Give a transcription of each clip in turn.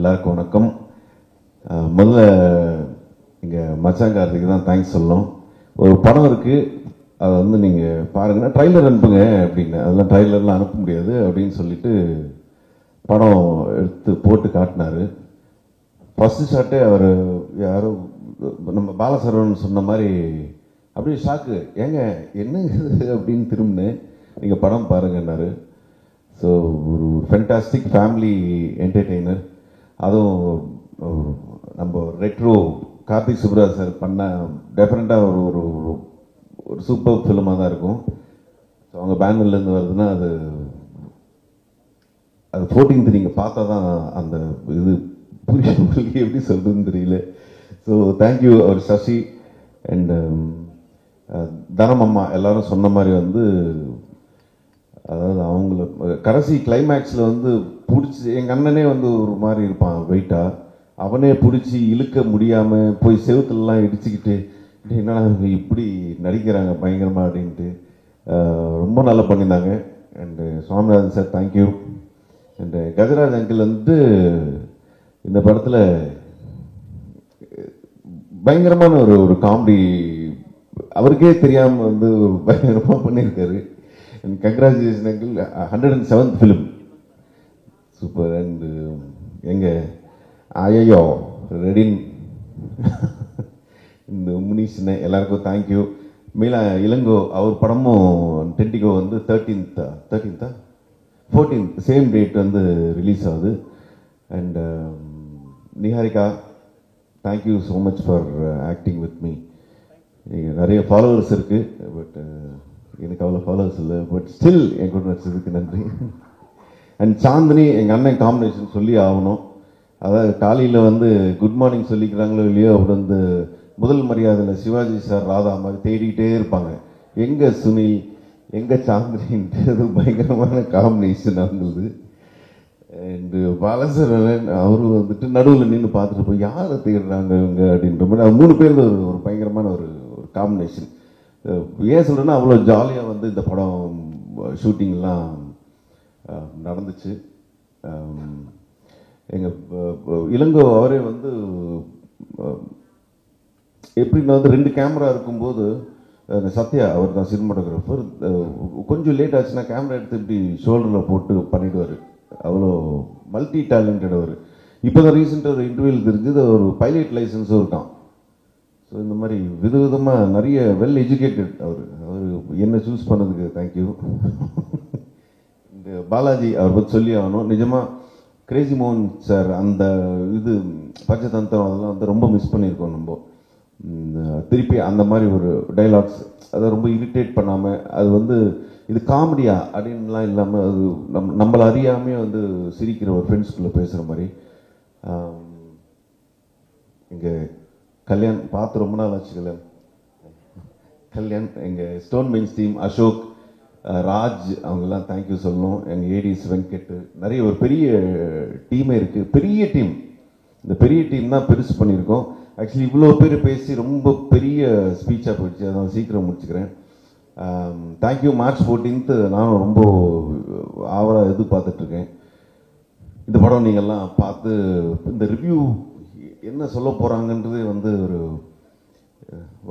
எல்லாருக்கும் வணக்கம். முதல்ல இங்கே மச்சான் கார்த்திக்கு தான் தேங்க்ஸ் சொல்லணும். ஒரு படம் இருக்குது, அதை வந்து நீங்கள் பாருங்கன்னா ட்ரைலர் அனுப்புங்க அப்படின்னு. அதெல்லாம் ட்ரைலர்லாம் அனுப்ப முடியாது அப்படின்னு சொல்லிட்டு படம் எடுத்து போட்டு காட்டினார். ஃபஸ்ட்டு ஷாட்டே அவர் யாரோ நம்ம பாலசரவன் சொன்ன மாதிரி அப்படியே ஷாக்கு, ஏங்க என்ன அப்படின்னு திரும்பினேன். நீங்கள் படம் பாருங்கன்னாரு. ஸோ ஒரு ஃபென்டாஸ்டிக் ஃபேமிலி என்டர்டெய்னர். அதுவும் நம்ம ரெட்ரோ கார்த்திக் சுப்ராஜ் சார் பண்ண டெஃபினட்டாக ஒரு ஒரு சூப்பர் ஃபிலிமாக தான் இருக்கும். ஸோ அவங்க பேனர்லேருந்து வருதுன்னா அது 14th நீங்கள் பார்த்தா தான் அந்த இது புரிய உங்களுக்கு எப்படி சொல்கிறதுன்னு தெரியல. ஸோ தேங்க்யூ அவர் சசி அண்ட் தனமம்மா எல்லாரும் சொன்ன மாதிரி வந்து அதாவது அவங்கள கடைசி கிளைமேக்ஸில் வந்து பிடிச்சி எங்கள் அண்ணனே வந்து ஒரு மாதிரி இருப்பான் வெயிட்டா, அவனே பிடிச்சி இழுக்க முடியாமல் போய் செவுத்துலலாம் இடிச்சுக்கிட்டு என்னடா இப்படி நடிக்கிறாங்க பயங்கரமாக அப்படின்ட்டு ரொம்ப நல்லா பண்ணியிருந்தாங்க. And Swaminathan sir thank you. And Gajaraj uncle வந்து இந்த படத்தில் பயங்கரமான ஒரு காமெடி அவருக்கே தெரியாமல் வந்து ஒரு பயங்கரமாக பண்ணியிருக்காரு. And congratulation uncle, 107th film super. And எங்கள் ஐயோ ரெடின் இந்த முனீஷ்னு எல்லாருக்கும் தேங்க்யூ. மீலா இளங்கோ அவர் படமும் டென்டிகோ வந்து 14th சேம் டேட் வந்து ரிலீஸ் ஆகுது. And Niharika thank you so much for acting with me. நிறைய ஃபாலோவர்ஸ் இருக்குது, பட் எனக்கு அவ்வளோ ஃபாலோவர்ஸ் இல்லை, பட் ஸ்டில் என் கூட நடிச்சதுக்கு நன்றி. அண்ட் சாந்தினி எங்கள் அண்ணன் காம்பினேஷன் சொல்லி ஆகணும். அதாவது காலையில் வந்து குட் மார்னிங் சொல்லிக்கிறாங்களோ இல்லையோ, அப்படி வந்து முதல் மரியாதையில் சிவாஜி சார் ராதா மாதிரி தேடிக்கிட்டே இருப்பாங்க, எங்கே சுனில் எங்கே சாந்தினின்ட்டு. பயங்கரமான காம்பினேஷன் அவங்களுக்கு. அண்டு பாலசரவன் அவரு வந்துட்டு நடுவில் நின்று பார்த்துட்டு போய் யாரை தேடுறாங்க இவங்க அப்படின்ற மாதிரி அது 3 பேர் ஒரு பயங்கரமான ஒரு காம்பினேஷன். ஏன் சொல்கிறேன்னா அவ்வளோ ஜாலியாக வந்து இந்த படம் ஷூட்டிங்லாம் நடந்துச்சு. எங்கள் இளங்கோ அவரே வந்து எப்படின்னா வந்து 2 கேமரா இருக்கும்போது சத்யா அவர் தான் சினிமாட்டோகிராஃபர், கொஞ்சம் லேட் ஆச்சுன்னா கேமரா எடுத்து இப்படி ஷோல்டரில் போட்டு பண்ணிவிடுவார். அவ்வளோ மல்டி டேலண்டட் அவர். இப்போ தான் ரீசெண்டாக ஒரு இன்டர்வியூவில் தெரிஞ்சது ஒரு பைலட் லைசன்ஸும் இருக்கான். ஸோ இந்த மாதிரி விதவிதமாக நிறைய வெல் எஜுகேட்டட் அவர் என்ன சூஸ் பண்ணதுக்கு தேங்க்யூ. இந்த பாலாஜி அவர் பற்றி சொல்லி ஆகணும். நிஜமாக கிரேசி மோகன் சார் அந்த இது பஞ்சதந்திரம் அதெல்லாம் வந்து ரொம்ப மிஸ் பண்ணியிருக்கோம் நம்ம. திருப்பி அந்த மாதிரி ஒரு டைலாக்ஸ் அதை ரொம்ப இரிட்டேட் பண்ணாமல் அது வந்து இது காமெடியா அப்படின்லாம் இல்லாமல் அது நம்மளை அறியாமே வந்து சிரிக்கிற ஒரு ஃப்ரெண்ட்ஸ்குள்ளே பேசுகிற மாதிரி. இங்கே கல்யாண் பார்த்து ரொம்ப நாள் ஆச்சு. கல்யாண் எங்கள் stone mains team Ashok Raj அவங்கெல்லாம் தேங்க்யூ சொல்லணும். எங்கள் ஏடிஸ் வெங்கட் நிறைய ஒரு பெரிய டீமே இருக்குது, பெரிய டீம். இந்த பெரிய டீம் தான் பெருசு பண்ணியிருக்கோம். ஆக்சுவலி இவ்வளோ பேர் பேசி ரொம்ப பெரிய ஸ்பீச்சாக போயிடுச்சு, அதான் சீக்கிரம் முடிச்சுக்கிறேன். தேங்க்யூ. மார்ச் 14th நானும் ரொம்ப ஆவலாக எதிர்பார்த்துட்ருக்கேன். இந்த படம் நீங்கள்லாம் பார்த்து இந்த ரிவ்யூ என்ன சொல்ல போகிறாங்கன்றதே வந்து ஒரு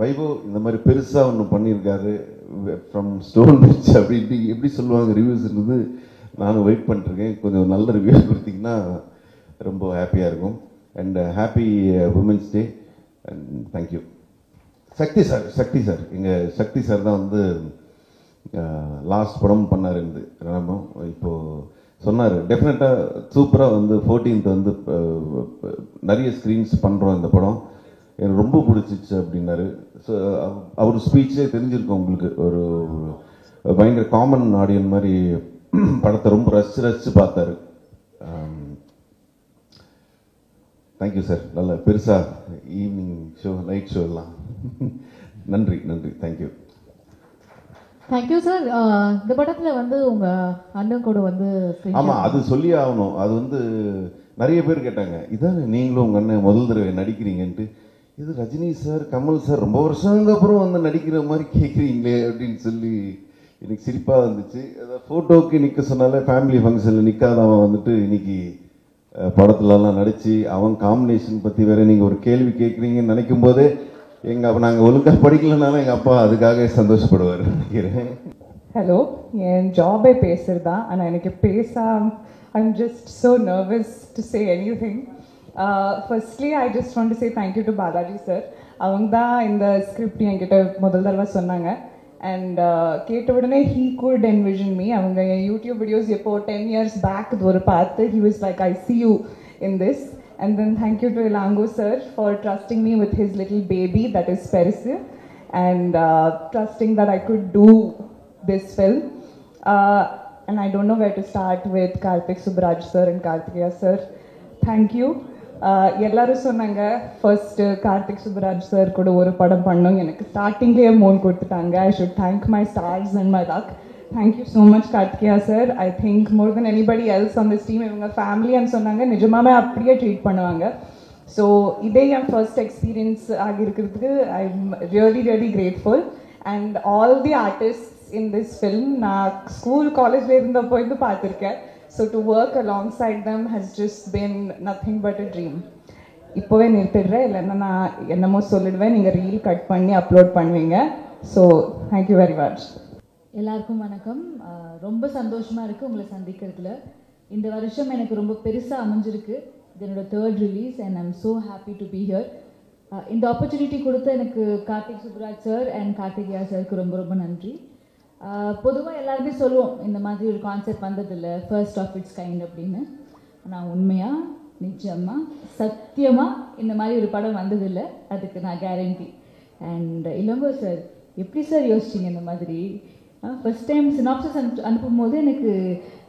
வைபவ் இந்த மாதிரி பெருசாக ஒன்று பண்ணியிருக்காரு ஃப்ரம் ஸ்டோன் பிச் அப்படின்ட்டு எப்படி சொல்லுவாங்க ரிவ்யூஸ்ன்றது நானும் வெயிட் பண்ணிட்டுருக்கேன். கொஞ்சம் நல்ல ரிவ்யூ கொடுத்தீங்கன்னா ரொம்ப ஹாப்பியாக இருக்கும். And happy women's day and thank you. Sakthi sir எங்கள் சக்தி சார் தான் வந்து லாஸ்ட் படம் பண்ணார் இருந்து ரணம். இப்போது சொன்னார் டெஃபினட்டாக சூப்பராக வந்து 14th வந்து நிறைய ஸ்க்ரீன்ஸ் பண்ணுறோம் இந்த படம், எனக்கு ரொம்ப பிடிச்சிச்சு அப்படின்னாரு. ஸோ அவர் ஸ்பீச்சே தெரிஞ்சிருக்கும் உங்களுக்கு. ஒரு பயங்கர காமன் ஆடியன் மாதிரி படத்தை ரொம்ப ரசித்து பார்த்தாரு. Thank you sir. நல்ல பெருசாக ஈவினிங் ஷோ நைட் ஷோ எல்லாம் நன்றி தேங்க்யூ. Thank you sir. இந்த படத்தில் வந்து உங்கள் அண்ணன் கூட வந்து ஆமாம் அது சொல்லி ஆகணும். அது வந்து நிறைய பேர் கேட்டாங்க, இதான் நீங்களும் உங்கள் அண்ணன் முதல் தடவை நடிக்கிறீங்கன்ட்டு. இது ரஜினி சார் கமல் சார் ரொம்ப வருஷங்க அப்புறம் வந்து நடிக்கிற மாதிரி கேட்குறீங்களே அப்படின்னு சொல்லி எனக்கு சிரிப்பாக இருந்துச்சு. அதாவது ஃபோட்டோவுக்கு நிற்க சொன்னாலே ஃபேமிலி ஃபங்க்ஷனில் நிற்காதவன் வந்துட்டு இன்னைக்கு படத்துலலாம் நடித்து அவன் காம்பினேஷன் பற்றி வேற நீங்கள் ஒரு கேள்வி கேட்குறீங்கன்னு நினைக்கும் போது நாங்கள் ஒழுங்காக படிக்கலனாலும் எங்கள் அப்பா அதுக்காக சந்தோஷப்படுவார் நினைக்கிறேன். ஹலோ, என் ஜாபே பேசுறது தான். ஆனால் எனக்கு I'm just so nervous to say any thing. Firstly I just want to say thank you to Balaji sir. அவங்க தான் இந்த ஸ்கிரிப்ட் என்கிட்ட முதல் தடவை சொன்னாங்க. அண்ட் கேட்ட உடனே ஹீ குட் என்விஷன் மீ. அவங்க என் யூடியூப் வீடியோஸ் எப்போ 10 years பேக் இது ஒரு பார்த்து he was like I C you in this. And then thank you to Ilango sir for trusting me with his little baby that is Perisu, and trusting that I could do this film. And I don't know where to start with Karthik Subbaraj sir and Karthikeya sir. Thank you. எல்லாரும் சொன்னாங்க first Karthik Subbaraj sir கூட ஒரு படம் பண்ணோம், எனக்கு ஸ்டார்டிங்லேயே மோன் கொடுத்துட்டாங்க. I should thank my stars and my luck. Thank you so much Karthikeya sir. I think more than anybody else on this team இவங்க ஃபேமிலி and சொன்னாங்க நிஜமாவே அப்படியே ட்ரீட் பண்ணுவாங்க. ஸோ இதே என் ஃபர்ஸ்ட் எக்ஸ்பீரியன்ஸ் ஆகியிருக்கிறதுக்கு I am really really grateful. And all the artists in this film நான் school காலேஜில் இருந்தப்போ இது பார்த்துருக்கேன். So to work alongside them has just been nothing but a dream. இப்போவே நிறுத்திடுறேன், இல்லைன்னா நான் என்னமோ சொல்லிடுவேன், நீங்கள் ரீல் கட் பண்ணி அப்லோட் பண்ணுவீங்க. So thank you very much. எல்லாருக்கும் வணக்கம். ரொம்ப சந்தோஷமாக இருக்குது உங்களை சந்திக்கிறதுல. இந்த வருஷம் எனக்கு ரொம்ப பெருசாக அமைஞ்சிருக்கு. இது என்னோட 3rd release and I'm so happy to be here. இந்த ஆப்பர்ச்சுனிட்டி கொடுத்த எனக்கு கார்த்திக் சுப்ராஜ் சார் அண்ட் கார்த்திகேயா சாருக்கு ரொம்ப ரொம்ப நன்றி. பொதுவாக எல்லாருமே சொல்லுவோம் இந்த மாதிரி ஒரு கான்செப்ட் வந்ததில்லை, ஃபர்ஸ்ட் ஆஃப் இட்ஸ் கைண்ட் அப்படின்னு. ஆனால் உண்மையாக நிச்சயமாக சத்தியமாக இந்த மாதிரி ஒரு படம் வந்ததில்லை, அதுக்கு நான் கேரண்டி. அண்ட் இளங்கோ சார் எப்படி சார் யோசிச்சிங்க இந்த மாதிரி? ஃபர்ஸ்ட் டைம் சினாப்சிஸ் அனுப்பும் போது எனக்கு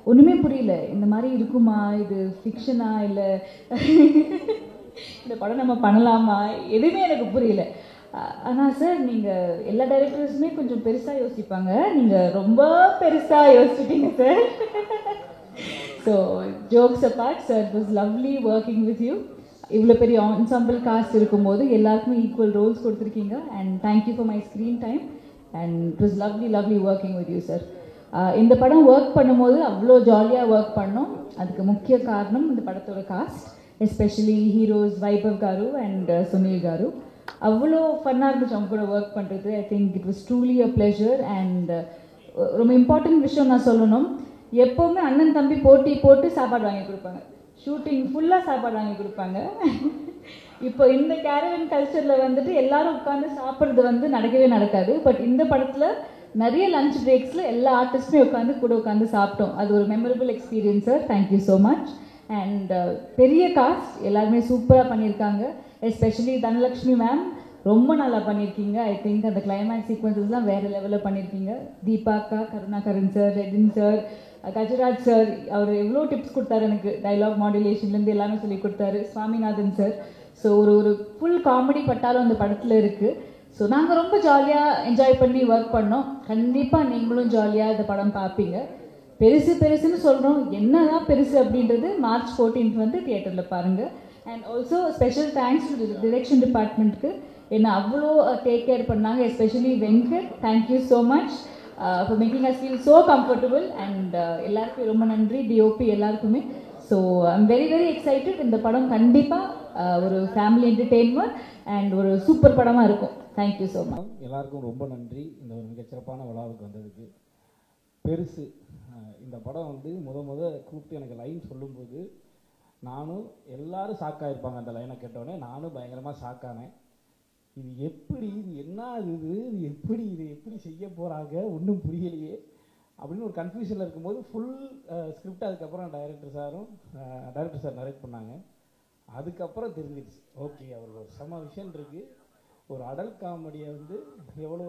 ஒன்றுமே புரியல, இந்த மாதிரி இருக்குமா, இது ஃபிக்ஷனா இல்லை இந்த படம் நம்ம பண்ணலாமா, எதுவுமே எனக்கு புரியல. ஆனால் சார் நீங்கள் எல்லா டைரக்டர்ஸுமே கொஞ்சம் பெருசாக யோசிப்பாங்க, நீங்கள் ரொம்ப பெருசாக யோசிச்சிட்டீங்க sir. So jokes apart sir, it was lovely working with you. இவ்வளோ பெரிய என்சாம்பிள் காஸ்ட் இருக்கும்போது எல்லாருக்குமே ஈக்குவல் ரோல்ஸ் கொடுத்துருக்கீங்க. And thank you for my screen time and it was lovely working with you sir. இந்த படம் ஒர்க் பண்ணும்போது அவ்வளோ ஜாலியாக ஒர்க் பண்ணோம். அதுக்கு முக்கிய காரணம் இந்த படத்தோட cost, especially heroes Vaibhav car and Sunil car. அவ்வளோ ஃபன்னாக இருந்துச்சு அவங்க கூட ஒர்க் பண்ணுறது. I think it was truly a pleasure. And ரொம்ப இம்பார்ட்டன்ட் விஷயம் நான் சொல்லணும், எப்போவுமே அண்ணன் தம்பி போட்டி போட்டு சாப்பாடு வாங்கி கொடுப்பாங்க, ஷூட்டிங் ஃபுல்லாக சாப்பாடு வாங்கி கொடுப்பாங்க. இப்போ இந்த கேரவன் கல்ச்சரில் வந்துட்டு எல்லாரும் உட்காந்து சாப்பிட்றது வந்து நடக்கவே நடக்காது. பட் இந்த படத்தில் நிறைய லஞ்ச் பிரேக்ஸில் எல்லா ஆர்டிஸ்ட்டுமே உட்காந்து கூட உட்காந்து சாப்பிட்டோம். அது ஒரு memorable experience sir. Thank you so much. And பெரிய காஸ்ட் எல்லாருமே சூப்பராக பண்ணியிருக்காங்க. எஸ்பெஷலி தனலக்ஷ்மி மேம் ரொம்ப நல்லா பண்ணியிருக்கீங்க. ஐ திங்க் அந்த கிளைமேக்ஸ் சீக்வன்சஸ்லாம் வேறு லெவலில் பண்ணியிருக்கீங்க. தீபாக்கா, Karunakaran sir, Redin sir, Gajaraj sir, அவர் எவ்வளோ டிப்ஸ் கொடுத்தாரு எனக்கு, டைலாக் மாடுலேஷன்லேருந்து எல்லாமே சொல்லி கொடுத்தாரு. சுவாமிநாதன் சார். ஸோ ஒரு ஃபுல் காமெடி பட்டாலும் அந்த படத்தில் இருக்குது. ஸோ நாங்கள் ரொம்ப ஜாலியாக என்ஜாய் பண்ணி ஒர்க் பண்ணோம். கண்டிப்பாக நீங்களும் ஜாலியாக இந்த படம் பார்ப்பீங்க. பெருசுன்னு சொல்கிறோம், என்னதான் பெருசு அப்படின்றது மார்ச் 14th வந்து தியேட்டரில் பாருங்கள். And also special thanks to direction டிபார்ட்மெண்ட்டுக்கு, என்ன அவ்வளோ டேக் கேர் பண்ணாங்க. Especially Venkat, thank you so much for making as feel so comfortable. And எல்லாருக்கும் ரொம்ப நன்றி, டிஓபி எல்லாருக்குமே. So I'm very very excited. இந்த படம் கண்டிப்பாக ஒரு ஃபேமிலி என்டர்டெயின்மெண்ட் அண்ட் ஒரு சூப்பர் படமாக இருக்கும். Thank you so much. எல்லாருக்கும் ரொம்ப நன்றி இந்த ஒரு மிகச்சிறப்பான விழாவுக்கு வந்ததுக்கு. பெருசு இந்த படம் வந்து முத கூப்பிட்டு எனக்கு லைன் சொல்லும்போது நானும் எல்லாரும் ஷாக்காயிருப்பாங்க. அந்த லைனை கேட்டோடனே நானும் பயங்கரமாக ஷாக்கானேன். இது எப்படி, இது என்ன, இது எப்படி செய்ய போகிறாங்க, ஒன்றும் புரியலையே அப்படின்னு ஒரு கன்ஃபியூஷனில் இருக்கும்போது ஃபுல் ஸ்கிரிப்ட் அதுக்கப்புறம் டைரக்டர் சார் நரேட் பண்ணாங்க. அதுக்கப்புறம் தெரிஞ்சிடுச்சு, ஓகே அவர் ஒரு செம விஷயம் இருக்குது. ஒரு அடல்ட் காமெடியை வந்து எவ்வளோ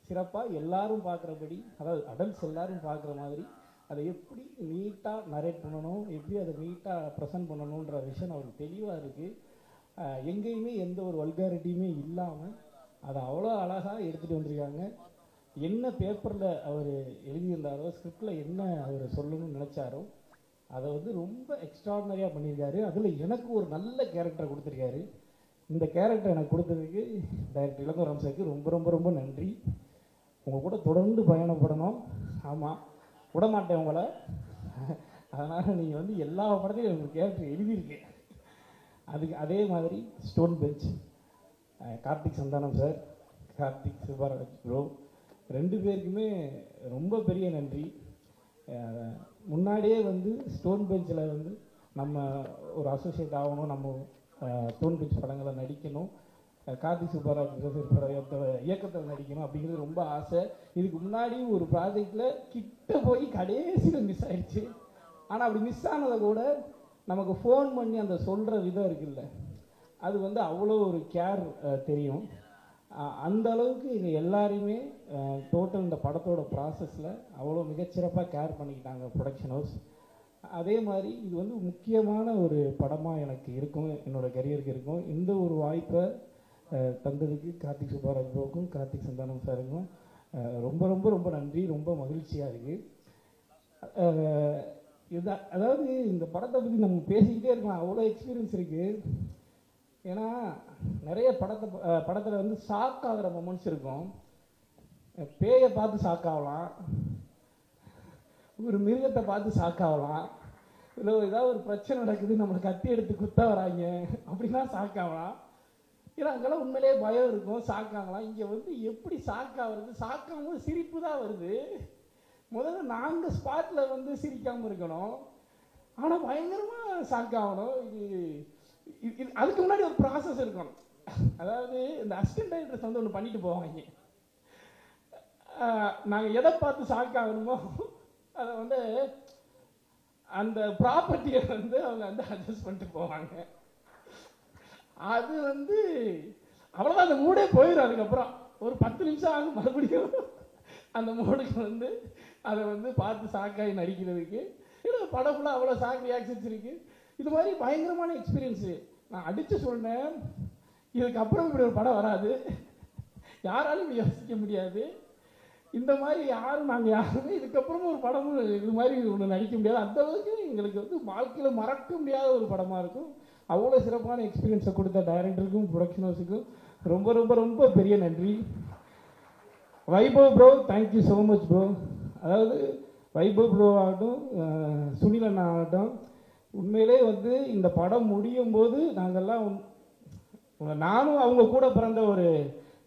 சிறப்பாக எல்லாரும் பார்க்குறபடி, அதாவது அடல்ட்ஸ் எல்லாரும் பார்க்குற மாதிரி அதை எப்படி நீட்டாக நரேட் பண்ணணும், எப்படி அதை நீட்டாக ப்ரெசென்ட் பண்ணணுன்ற விஷயம் அவருக்கு தெளிவாக இருக்குது. எங்கேயுமே எந்த ஒரு வல்காரிட்டியுமே இல்லாமல் அதை அவ்வளோ அழகாக எடுத்துகிட்டு வந்திருக்காங்க. என்ன பேப்பரில் அவர் எழுதியிருந்தாரோ, ஸ்கிரிப்டில் என்ன அவர் சொல்லணும்னு நினச்சாரோ அதை வந்து ரொம்ப எக்ஸ்ட்ராடினரியாக பண்ணியிருக்காரு. அதில் எனக்கு ஒரு நல்ல கேரக்டரை கொடுத்துருக்காரு. இந்த கேரக்டர் எனக்கு கொடுத்ததுக்கு டைரக்டர் இளங்கோ ராமசாருக்கு ரொம்ப ரொம்ப ரொம்ப நன்றி. உங்கள் கூட தொடர்ந்து பயணப்படணும். ஆமாம், விடமாட்டேன் உங்களை. அதனால் நீங்கள் வந்து எல்லா படத்தையும் ஒரு கேரக்டர் எழுதியிருக்கேன். அதுக்கு அதே மாதிரி stone bench Karthik Santhanam sir, Karthik Subbaraj bro 2 பேருக்குமே ரொம்ப பெரிய நன்றி. முன்னாடியே வந்து ஸ்டோன் பெஞ்சில் வந்து நம்ம ஒரு அசோசியேட் ஆகணும், நம்ம ஸ்டோன் பெஞ்ச் படங்களை நடிக்கணும், கார்த்திக் சுப்பராஜ் இயக்கத்தில் நடிக்கணும் அப்படிங்கிறது ரொம்ப ஆசை. இதுக்கு முன்னாடி ஒரு ப்ராஜெக்டில் கிட்ட போய் கடைசியில் மிஸ் ஆயிடுச்சு. ஆனால் அப்படி மிஸ் ஆனதை கூட நமக்கு ஃபோன் பண்ணி அந்த சொல்கிற விதம் இருக்குல்ல, அது வந்து அவ்வளோ ஒரு கேர் தெரியும். அந்த அளவுக்கு இங்கே எல்லாருமே டோட்டல் இந்த படத்தோட ப்ராசஸில் அவ்வளோ மிகச்சிறப்பாக கேர் பண்ணிக்கிட்டாங்க ப்ரொடக்ஷன் ஹவுஸ். அதே மாதிரி இது வந்து முக்கியமான ஒரு படமாக எனக்கு இருக்கும், என்னோடய கரியருக்கு இருக்கும். இந்த ஒரு வாய்ப்பை தந்ததுக்கு கார்த்திக் சுப்பராஜ் ப்ரோக்கும் கார்த்திக் சந்தானம் சாருக்கும் ரொம்ப ரொம்ப ரொம்ப நன்றி. ரொம்ப மகிழ்ச்சியாக இருக்குது. அதாவது இந்த படத்தை பற்றி நம்ம பேசிக்கிட்டே இருக்கலாம், அவ்வளோ எக்ஸ்பீரியன்ஸ் இருக்குது. ஏன்னா நிறைய படத்தில் வந்து ஷாக் ஆகிற மொமெண்ட்ஸ் இருக்கும். பேயை பார்த்து ஷாக் ஆகலாம், ஒரு மிருகத்தை பார்த்து ஷாக் ஆகலாம், இல்லை ஏதாவது ஒரு பிரச்சனை நடக்குது நம்மளை கத்தி எடுத்து குத்த வராங்க அப்படின்னா ஷாக் ஆகலாம். ஏன்னா அங்கெல்லாம் உண்மையிலேயே பயம் இருக்கும், ஷாக் ஆகலாம். இங்கே வந்து எப்படி ஷாக் ஆகுறது, ஷாக் ஆகும்போது சிரிப்பு தான் வருது. முதல்ல நாங்கள் ஸ்பாட்டில் வந்து சிரிக்காமல் இருக்கணும், ஆனால் பயங்கரமாக ஷாக் ஆகணும். இது அதுக்கு முன்னாடி ஒரு ப்ராசஸ் இருக்கணும். அதாவது இந்த அசிஸ்டன்ட் டைரக்டர்ஸ் வந்து ஒன்று பண்ணிட்டு போவாங்க, நாங்கள் எதை பார்த்து ஷாக் ஆகணுமோ அதை வந்து அந்த ப்ராப்பர்ட்டியை வந்து அவங்க வந்து அட்ஜஸ்ட் பண்ணிட்டு போவாங்க. அது வந்து அவ்வளோதான், அந்த மூடே போயிடும். அதுக்கப்புறம் ஒரு 10 நிமிஷம் ஆகும் மறுபடியும் அந்த மூடுக்கு வந்து அதை வந்து பார்த்து ஷாக்காகி நடிக்கிறதுக்கு. ஏன்னா படம் ஃபுல்லாக அவ்வளோ ஷாக் ரியாக்ஷன்ஸ் இருக்குது. இது மாதிரி பயங்கரமான எக்ஸ்பீரியன்ஸு. நான் அடித்து சொன்னேன், இதுக்கப்புறம் இப்படி ஒரு படம் வராது, யாராலும் யோசிக்க முடியாது. இந்த மாதிரி நாங்கள் யாருமே இதுக்கப்புறமும் ஒரு படமும் இது மாதிரி ஒன்று நடிக்க முடியாது. அந்த அளவுக்கு எங்களுக்கு வந்து வாழ்க்கையில் மறக்க முடியாத ஒரு படமாக இருக்கும். அவ்வளோ சிறப்பான எக்ஸ்பீரியன்ஸை கொடுத்த டைரக்டருக்கும் ப்ரொடக்ஷன் ஹவுஸுக்கும் ரொம்ப ரொம்ப ரொம்ப பெரிய நன்றி. Vaibhav bro, thank you so much bro. அதாவது வைபவ் ப்ரோ ஆகட்டும், சுனில் அண்ணா ஆகட்டும், உண்மையிலே வந்து இந்த படம் முடியும் போது நாங்கள்லாம் நானும் அவங்க கூட பிறந்த ஒரு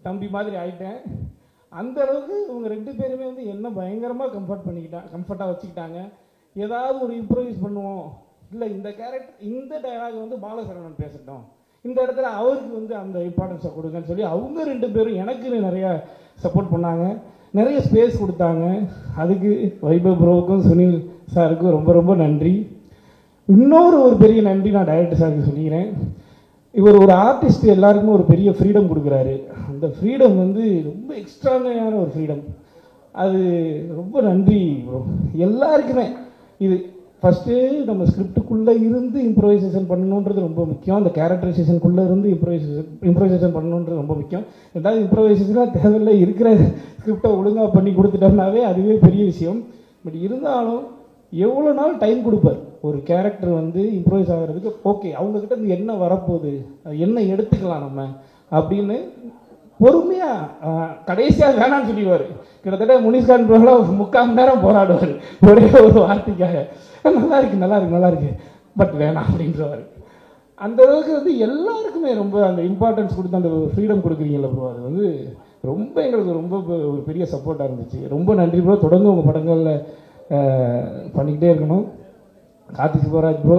தம்பி மாதிரி ஆயிட்டேன். அந்த அளவுக்கு இவங்க 2 பேருமே வந்து என்ன பயங்கரமாக கம்ஃபர்ட்டாக வச்சுக்கிட்டாங்க. ஏதாவது ஒரு இம்ப்ரூவைஸ் பண்ணுவோம், இல்லை இந்த கேரக்டர் இந்த டைலாக் வந்து பாலசரவணன் பேசட்டும், இந்த இடத்துல அவருக்கு வந்து அந்த இம்பார்ட்டன்ஸை கொடுங்கன்னு சொல்லி அவங்க 2 பேரும் எனக்கு நிறையா சப்போர்ட் பண்ணாங்க, நிறைய ஸ்பேஸ் கொடுத்தாங்க. அதுக்கு வைபவ் ப்ரோவுக்கும் சுனில் சாருக்கும் ரொம்ப ரொம்ப நன்றி. இன்னொரு பெரிய நன்றி நான் டைரக்டர் சாருக்கு சொல்லிக்கிறேன். இவர் ஒரு ஆர்டிஸ்ட் எல்லாருக்குமே ஒரு பெரிய ஃப்ரீடம் கொடுக்குறாரு. அந்த ஃப்ரீடம் வந்து ரொம்ப எக்ஸ்ட்ரானரியான ஒரு ஃப்ரீடம். அது ரொம்ப நன்றி ப்ரோ எல்லாருக்குமே. இது ஃபஸ்ட்டு நம்ம ஸ்கிரிப்டுக்குள்ளே இருந்து இம்ப்ரோவைசேஷன் பண்ணணுன்றது ரொம்ப முக்கியம். அந்த கேரக்டரைசேஷனுக்குள்ளே இருந்து இம்ப்ரோவைசேஷன் பண்ணணுன்றது ரொம்ப முக்கியம். ரெண்டாவது இம்ப்ரோவைசேஷனாக தேவையில்லை, இருக்கிற ஸ்கிரிப்டை ஒழுங்காக பண்ணி கொடுத்துட்டோம்னாவே அதுவே பெரிய விஷயம். பட் இருந்தாலும் எவ்வளோ நாள் டைம் கொடுப்பார் ஒரு கேரக்டர் வந்து இம்ப்ரோவைஸ் ஆகிறதுக்கு. ஓகே, அவங்கக்கிட்ட இருந்து என்ன வரப்போகுது, என்ன எடுத்துக்கலாம் நம்ம அப்படின்னு பொறுமையாக கடைசியாக வேணான்னு சொல்லிடுவார். கிட்டத்தட்ட முனிஷ்கான் ப்ரோலாம் 3/4 மணி நேரம் போராடுவார் ஒரே ஒரு வார்த்தைக்காக. நல்லா இருக்கு பட் வேணாம் அப்படின்றவார். அந்த அளவுக்கு வந்து எல்லாருக்குமே ரொம்ப அந்த இம்பார்ட்டன்ஸ் கொடுத்து அந்த ஃப்ரீடம் கொடுக்குறீங்களா ப்ரோ, அது வந்து ரொம்ப எங்களுக்கு ரொம்ப ஒரு பெரிய சப்போர்ட்டாக இருந்துச்சு. ரொம்ப நன்றி ப்ரோ. தொடர்ந்து உங்கள் படங்களில் பண்ணிக்கிட்டே இருக்கணும். கார்த்திக் சுப்பராஜ் ப்ரோ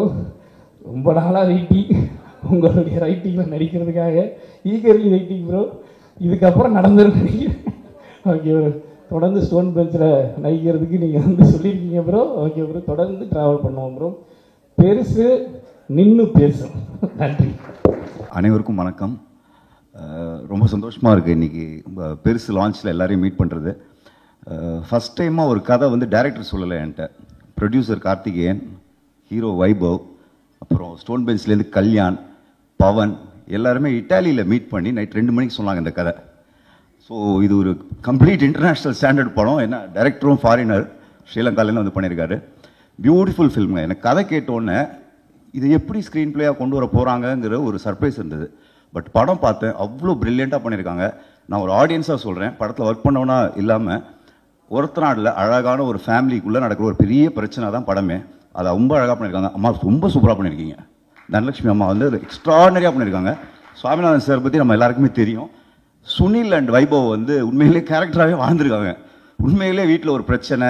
ரொம்ப நாளாக வெயிட்டிங், உங்களுடைய ரைட்டிங்கில் நடிக்கிறதுக்காக ஈகர்லி வெயிட்டிங் ப்ரோ. இதுக்கப்புறம் நடந்துருன்னு நினைக்கிறேன். ஓகே ப்ரோ, தொடர்ந்து ஸ்டோன் பெஞ்சில் நடிக்கிறதுக்கு நீங்கள் வந்து சொல்லியிருக்கீங்க ப்ரோ. ஓகே ப்ரோ, தொடர்ந்து ட்ராவல் பண்ணுவோம் ப்ரோ. பெருசு நின்று பேசும். நன்றி. அனைவருக்கும் வணக்கம். ரொம்ப சந்தோஷமாக இருக்குது இன்றைக்கி பெருசு லான்ச்சில் எல்லாரையும் மீட் பண்ணுறது. ஃபஸ்ட் டைமாக ஒரு கதை வந்து டைரக்டர் சொல்லலை என்கிட்ட. ப்ரொடியூசர் கார்த்திகேயன், ஹீரோ வைபவ், அப்புறம் ஸ்டோன் பெஞ்ச்லேருந்து கல்யாண், பவன் எல்லாருமே இட்டாலியில் மீட் பண்ணி நைட் 2 மணிக்கு சொன்னாங்க இந்த கதை. ஸோ இது ஒரு கம்ப்ளீட் இன்டர்நேஷ்னல் ஸ்டாண்டர்ட் படம். என்ன டைரக்டரும் ஃபாரினர், ஸ்ரீலங்காலேருந்து வந்து பண்ணியிருக்காரு. பியூட்டிஃபுல் ஃபில்முங்க. எனக்கு கதை கேட்டோன்னே இதை எப்படி ஸ்க்ரீன் பிளேயாக கொண்டு வர போகிறாங்கங்கிற ஒரு சர்ப்ரைஸ் இருந்தது. பட் படம் பார்த்தேன், அவ்வளோ ப்ரில்லியண்ட்டாக பண்ணியிருக்காங்க. நான் ஒரு ஆடியன்ஸாக சொல்கிறேன், படத்தில் ஒர்க் பண்ணவனா இல்லாமல் ஒருத்தநாடில் அழகான ஒரு ஃபேமிலிக்குள்ளே நடக்கிற ஒரு பெரிய பிரச்சனை தான் படமே. அதை ரொம்ப அழகாக பண்ணியிருக்காங்க. அம்மா ரொம்ப சூப்பராக பண்ணியிருக்கீங்க. தனலட்சுமி அம்மா வந்து எக்ஸ்ட்ராடனரியாக பண்ணியிருக்காங்க. சுவாமிநாதன் சார் பற்றி நம்ம எல்லாருக்குமே தெரியும். சுனில் அண்ட் வைபவ் வந்து உண்மையிலே கேரக்டராகவே வாழ்ந்துருக்காங்க. உண்மையிலே வீட்டில் ஒரு பிரச்சனை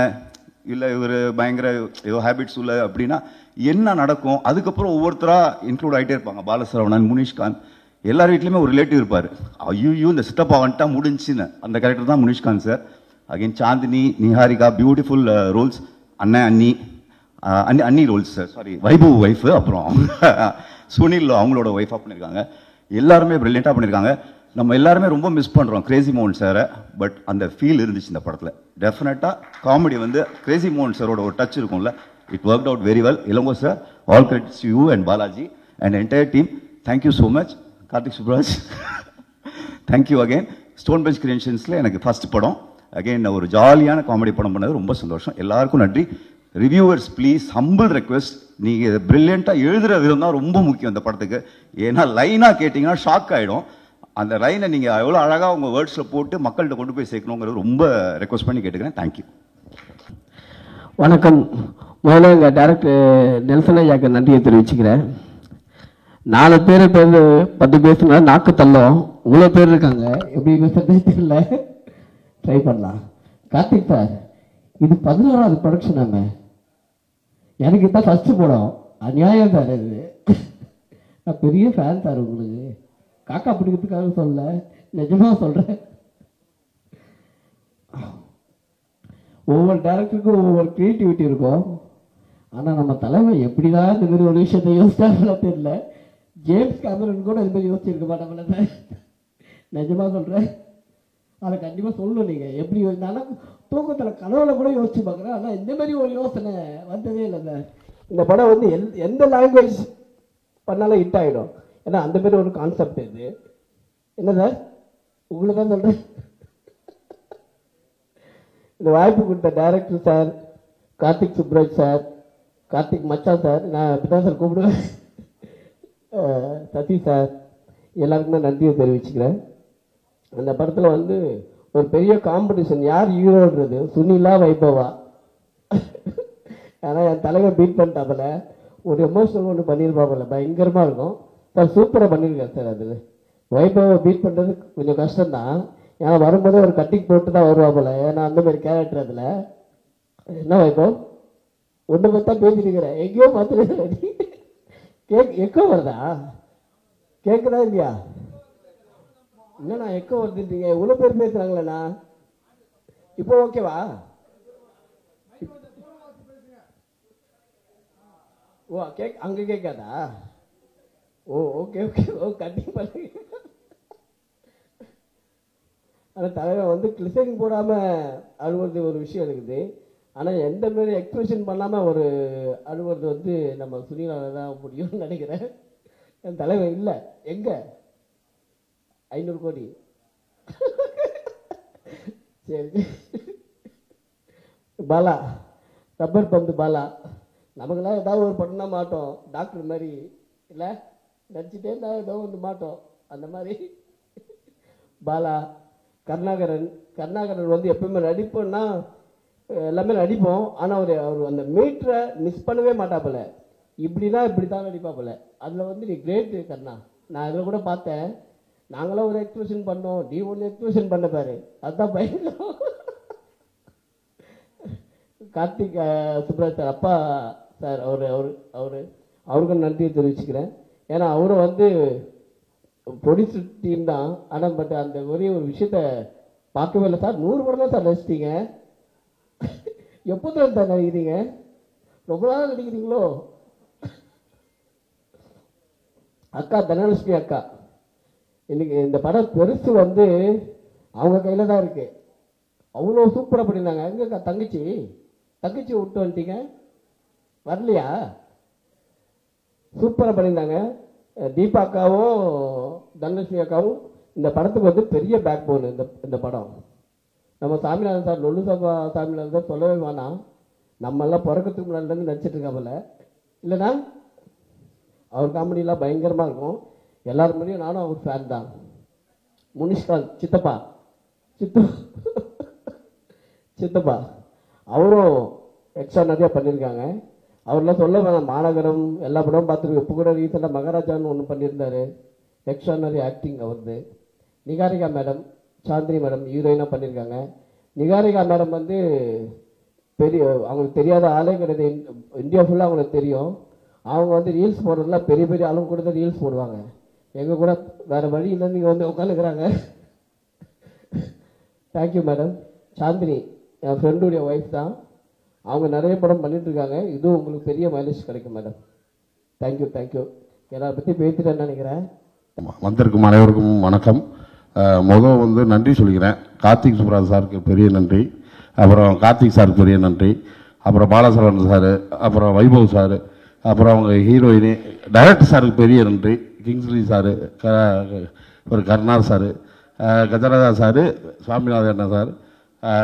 இல்லை இவர் பயங்கர ஏதோ ஹேபிட்ஸ் உள்ள அப்படின்னா என்ன நடக்கும், அதுக்கப்புறம் ஒவ்வொருத்தராக இன்க்ளூட் ஆகிட்டே இருப்பாங்க. பாலசரவணன், முனிஷ்காந்த், எல்லார் வீட்லேயுமே ஒரு ரிலேட்டிவ் இருப்பார். ஐயோ இந்த சித்தப்பா வந்துட்டா முடிஞ்சுன்னு அந்த கேரக்டர் தான் Munishkanth sir. Again Chandini, Niharika, beautiful roles. அண்ணன் அண்ணி roles sir, sorry Vaibhav wife, அப்புறம் சுனில் அவங்களோட ஒய்ஃபாக பண்ணியிருக்காங்க. எல்லாருமே ப்ரில்லியண்ட்டாக பண்ணியிருக்காங்க. நம்ம எல்லாருமே ரொம்ப மிஸ் பண்ணுறோம் கிரேசி மோகன் சாரை. பட் அந்த ஃபீல் இருந்துச்சு இந்த படத்தில். டெஃபினட்டாக காமெடி வந்து கிரேசி மோகன் சாரோட ஒரு டச் இருக்கும்ல, it work out very well. Ilango sir, all credits you and Balaji and entire team. Thank you so much. Karthik Subbaraj, thank you again. Stone Bench கிரியேஷன்ஸில் எனக்கு ஃபர்ஸ்ட் படம். அகைன் ஒரு ஜாலியான காமெடி படம் பண்ணது ரொம்ப சந்தோஷம். எல்லாருக்கும் நன்றி. ரிவ்யூவர்ஸ் ப்ளீஸ், ஹம்பிள் ரெக்வெஸ்ட், நீங்கள் பிரில்லியண்ட்டாக எழுதுகிற விதம் தான் ரொம்ப முக்கியம் இந்த படத்துக்கு. ஏன்னா லைனாக கேட்டிங்கன்னா ஷாக் ஆகிடும். அந்த லைனை நீங்கள் எவ்வளோ அழகாக உங்கள் வேர்ட்ஸில் போட்டு மக்கள்கிட்ட கொண்டு போய் சேர்க்கணுங்கிறது ரொம்ப ரெக்வஸ்ட் பண்ணி கேட்டுக்கிறேன். தேங்க்யூ. வணக்கம். முதல்ல எங்கள் டேரக்டர் நெல்சன் ஐயாக்கு நன்றியை தெரிவிச்சுக்கிறேன். 4 பேர் பேர் 10 பேசுனா நாக்கு தள்ளும். இவ்வளோ பேர் இருக்காங்க, எப்படி பேசுறதே தெரியல. ட்ரை பண்ணலாம். கார்த்திக் சார், இது 11வது ப்ரொடக்ஷனாங்க. எனக்கு தான் ஃபஸ்ட்டு படம். அநியாயம் சார் இது. நான் பெரிய ஃபேன் சார் உங்களுக்கு. காக்கா பிடிக்கிறதுக்காக சொல்ல, நிஜமாக சொல்கிறேன். ஒவ்வொரு டேரக்டருக்கும் ஒவ்வொரு க்ரியேட்டிவிட்டி இருக்கும். ஆனால் நம்ம தலைமை எப்படிதான் இந்த மாதிரி ஒரு விஷயத்தை யோசிச்சாங்களோ தெரியல. ஜேம்ஸ் கேமரன் கூட இது மாதிரி யோசிச்சிருக்க மாட்டாங்களே சார். நிஜமாக சொல்கிறேன். அதை கண்டிப்பாக சொல்லணும். நீங்கள் எப்படி நானும் தூக்கத்தில் கனவுல கூட யோசிச்சு பார்க்குறேன். ஆனால் இந்த மாதிரி ஒரு யோசனை வந்ததே இல்லை சார். இந்த படம் வந்து எந்த லாங்குவேஜ் பண்ணாலும் ஹிட் ஆகிடும். ஏன்னா அந்த மாதிரி ஒரு கான்செப்ட் இது. என்ன சார் உங்களுக்கு தான் சொல்கிறேன். இந்த வாய்ப்பு கொடுத்த director sir, Karthik Subbaraj sir, Karthik மச்சான் சார், நான் அப்படி தான் சார் கூப்பிடுவேன், சசி சார், எல்லாருக்குமே நன்றியை தெரிவிச்சுக்கிறேன். அந்த படத்தில் வந்து ஒரு பெரிய காம்படிஷன், யார் ஹீரோன்றது, சுனிலா வைபவா. ஆனால் என் தலைவர் பீட் பண்ணிட்டாப்பில் ஒரு எமோஷனல் ஒன்று பண்ணியிருப்பாப்பில், பயங்கரமாக இருக்கும் சார். சூப்பராக பண்ணியிருக்காரு சார். அதில் வைபவை பீட் பண்ணுறது கொஞ்சம் கஷ்டம்தான். ஏன்னா வரும்போதே ஒரு கட்டிங் போட்டு தான் வருவாப்பில். ஏன்னா அந்த மாதிரி கேரக்டர் அதில். என்ன வைபவ் ஒன்று பார்த்தா பேசிட்டுருக்கிறேன், எங்கேயோ பார்த்துருக்கிறேன். எக்கோ வருதா? கேட்குதா இல்லையா? என்னண்ணா எக்கோ வருதுன்றீங்க? இவ்வளோ பேர் பேசுகிறாங்களேண்ணா. இப்போ ஓகேவா? ஓ அங்கே கேட்காதா? ஓ ஓகே ஓகே. ஓ கண்டிப்பாக. ஆனால் தலைவர் வந்து கிளிசரிங் போடாமல் அழுவுறது ஒரு விஷயம் இருக்குது. ஆனால் எந்த மாரி எக்ஸ்பிரஷன் பண்ணாமல் ஒரு அழுவுறது வந்து நம்ம சுனிலால தான் முடியும்னு நினைக்கிறேன். என் தலைவர் இல்லை. எங்கே 500 கோடி? சரி. பாலா, ரப்பர் பந்து பாலா, நமக்கெல்லாம் ஏதாவது ஒரு படம்னா மாட்டோம். டாக்டர் மாதிரி இல்லை, நடிச்சுட்டே இருந்தால் ஏதோ ஒன்று மாட்டோம். அந்த மாதிரி பாலா, கருணாகரன் வந்து எப்பவுமே நடிப்போம்னா எல்லாமே நடிப்போம். ஆனால் அவர் அந்த மீட்டரை மிஸ் பண்ணவே மாட்டாப்பில்ல. இப்படின்னா இப்படி தான் நடிப்பாப்பில்ல. அதில் வந்து நீ கிரேட்டு கண்ணா. நான் அதில் கூட பார்த்தேன். நாங்களாம் ஒரு எக்ஸ்பிரஷன் பண்ணோம், நீ ஒன்று எக்ஸ்பிரஷன் பண்ண பாரு, அதுதான் பயங்கரம். கார்த்திக் சுப்ராஜ் சார், அப்பா சார், அவருக்கும் நன்றியை தெரிவிச்சுக்கிறேன். ஏன்னா அவரும் வந்து ப்ரொடியூசர் டீம் தான். ஆனால் பட் அந்த ஒரே ஒரு விஷயத்த பார்க்கவே இல்லை சார். 100 படம் தான் சார் நடிச்சிட்டீங்க. எப்போ தான் சார் நடிக்கிறீங்க? ரொம்ப நாள் நடிக்கிறீங்களோ? அக்கா தனலட்சுமி அக்கா, இன்னைக்கு இந்த படம் பெருசு வந்து அவங்க கையில் தான் இருக்கு. அவ்வளோ சூப்பராக பண்ணியிருந்தாங்க. எங்கக்கா தங்கச்சி விட்டு வந்துட்டீங்க, வரலையா? சூப்பராக பண்ணியிருந்தாங்க. தீபா அக்காவும் தனலட்சுமி அக்காவும் இந்த படத்துக்கு வந்து பெரிய பேக் போன். இந்த படம் நம்ம சாமிநாதன் சார், லொல்லு சபா சாமிநாதன் சார் சொல்லவே வேணாம். நம்மெல்லாம் பிறக்கிறதுக்கு முன்னாடிலேருந்து நடிச்சிட்டு இருக்காப்புல. இல்லைனா அவர் காமெடியெலாம் பயங்கரமாக இருக்கும். எல்லாரும் முன்னாடியும் நானும் அவர் ஃபேன் தான். முனிஷ்காந்த் சித்தப்பா அவரும் எக்ஸ்ட்ரா நிறையா பண்ணியிருக்காங்க. அவர்லாம் சொல்ல வேணாம், மாநகரம் எல்லா படமும் பார்த்துருக்கு. இப்போ கூட ரீசெண்டாக மகாராஜான்னு ஒன்று பண்ணியிருந்தாரு, எக்ஸ்ட்ரானரி ஆக்டிங் அவர்து. நிகாரிகா மேடம், சாந்தினி மேடம் ஹீரோயினாக பண்ணியிருக்காங்க. நிகாரிகா மேடம் வந்து பெரிய, அவங்களுக்கு தெரியாத ஆளே கிடையாது, இந்தியா ஃபுல்லாக அவங்களுக்கு தெரியும். அவங்க வந்து ரீல்ஸ் போடுறதுலாம் பெரிய பெரிய ஆளுங்க கூட தான் ரீல்ஸ் போடுவாங்க. எங்கள் கூட வேறு வழி இல்லைன்னு நீங்கள் வந்து உட்காந்துக்கிறாங்க. Thank you madam. சாந்தினி என் ஃப்ரெண்டுடைய ஒய்ஃப் தான், அவங்க நிறைய படம் பண்ணிட்டுருக்காங்க. இதுவும் உங்களுக்கு பெரிய மைலேஜ் கிடைக்கும் மேடம். Thank you thank you. எல்லாரை பற்றி பேசிட்டேன்னு நினைக்கிறேன். வந்திருக்கும் அனைவருக்கும் வணக்கம். முதல் வந்து நன்றி சொல்லிக்கிறேன். கார்த்திக் சுப்ராஜ் சாருக்கு பெரிய நன்றி, அப்புறம் கார்த்திக் சாருக்கு பெரிய நன்றி, அப்புறம் பாலசரவணன் சார், அப்புறம் வைபவ் சார், அப்புறம் அவங்க ஹீரோயினி டைரக்டர் சாருக்கு பெரிய நன்றி, கிங்ஸ்லி சார், ஒரு Karunar sir, Gajaraja sir, Swaminathan sir,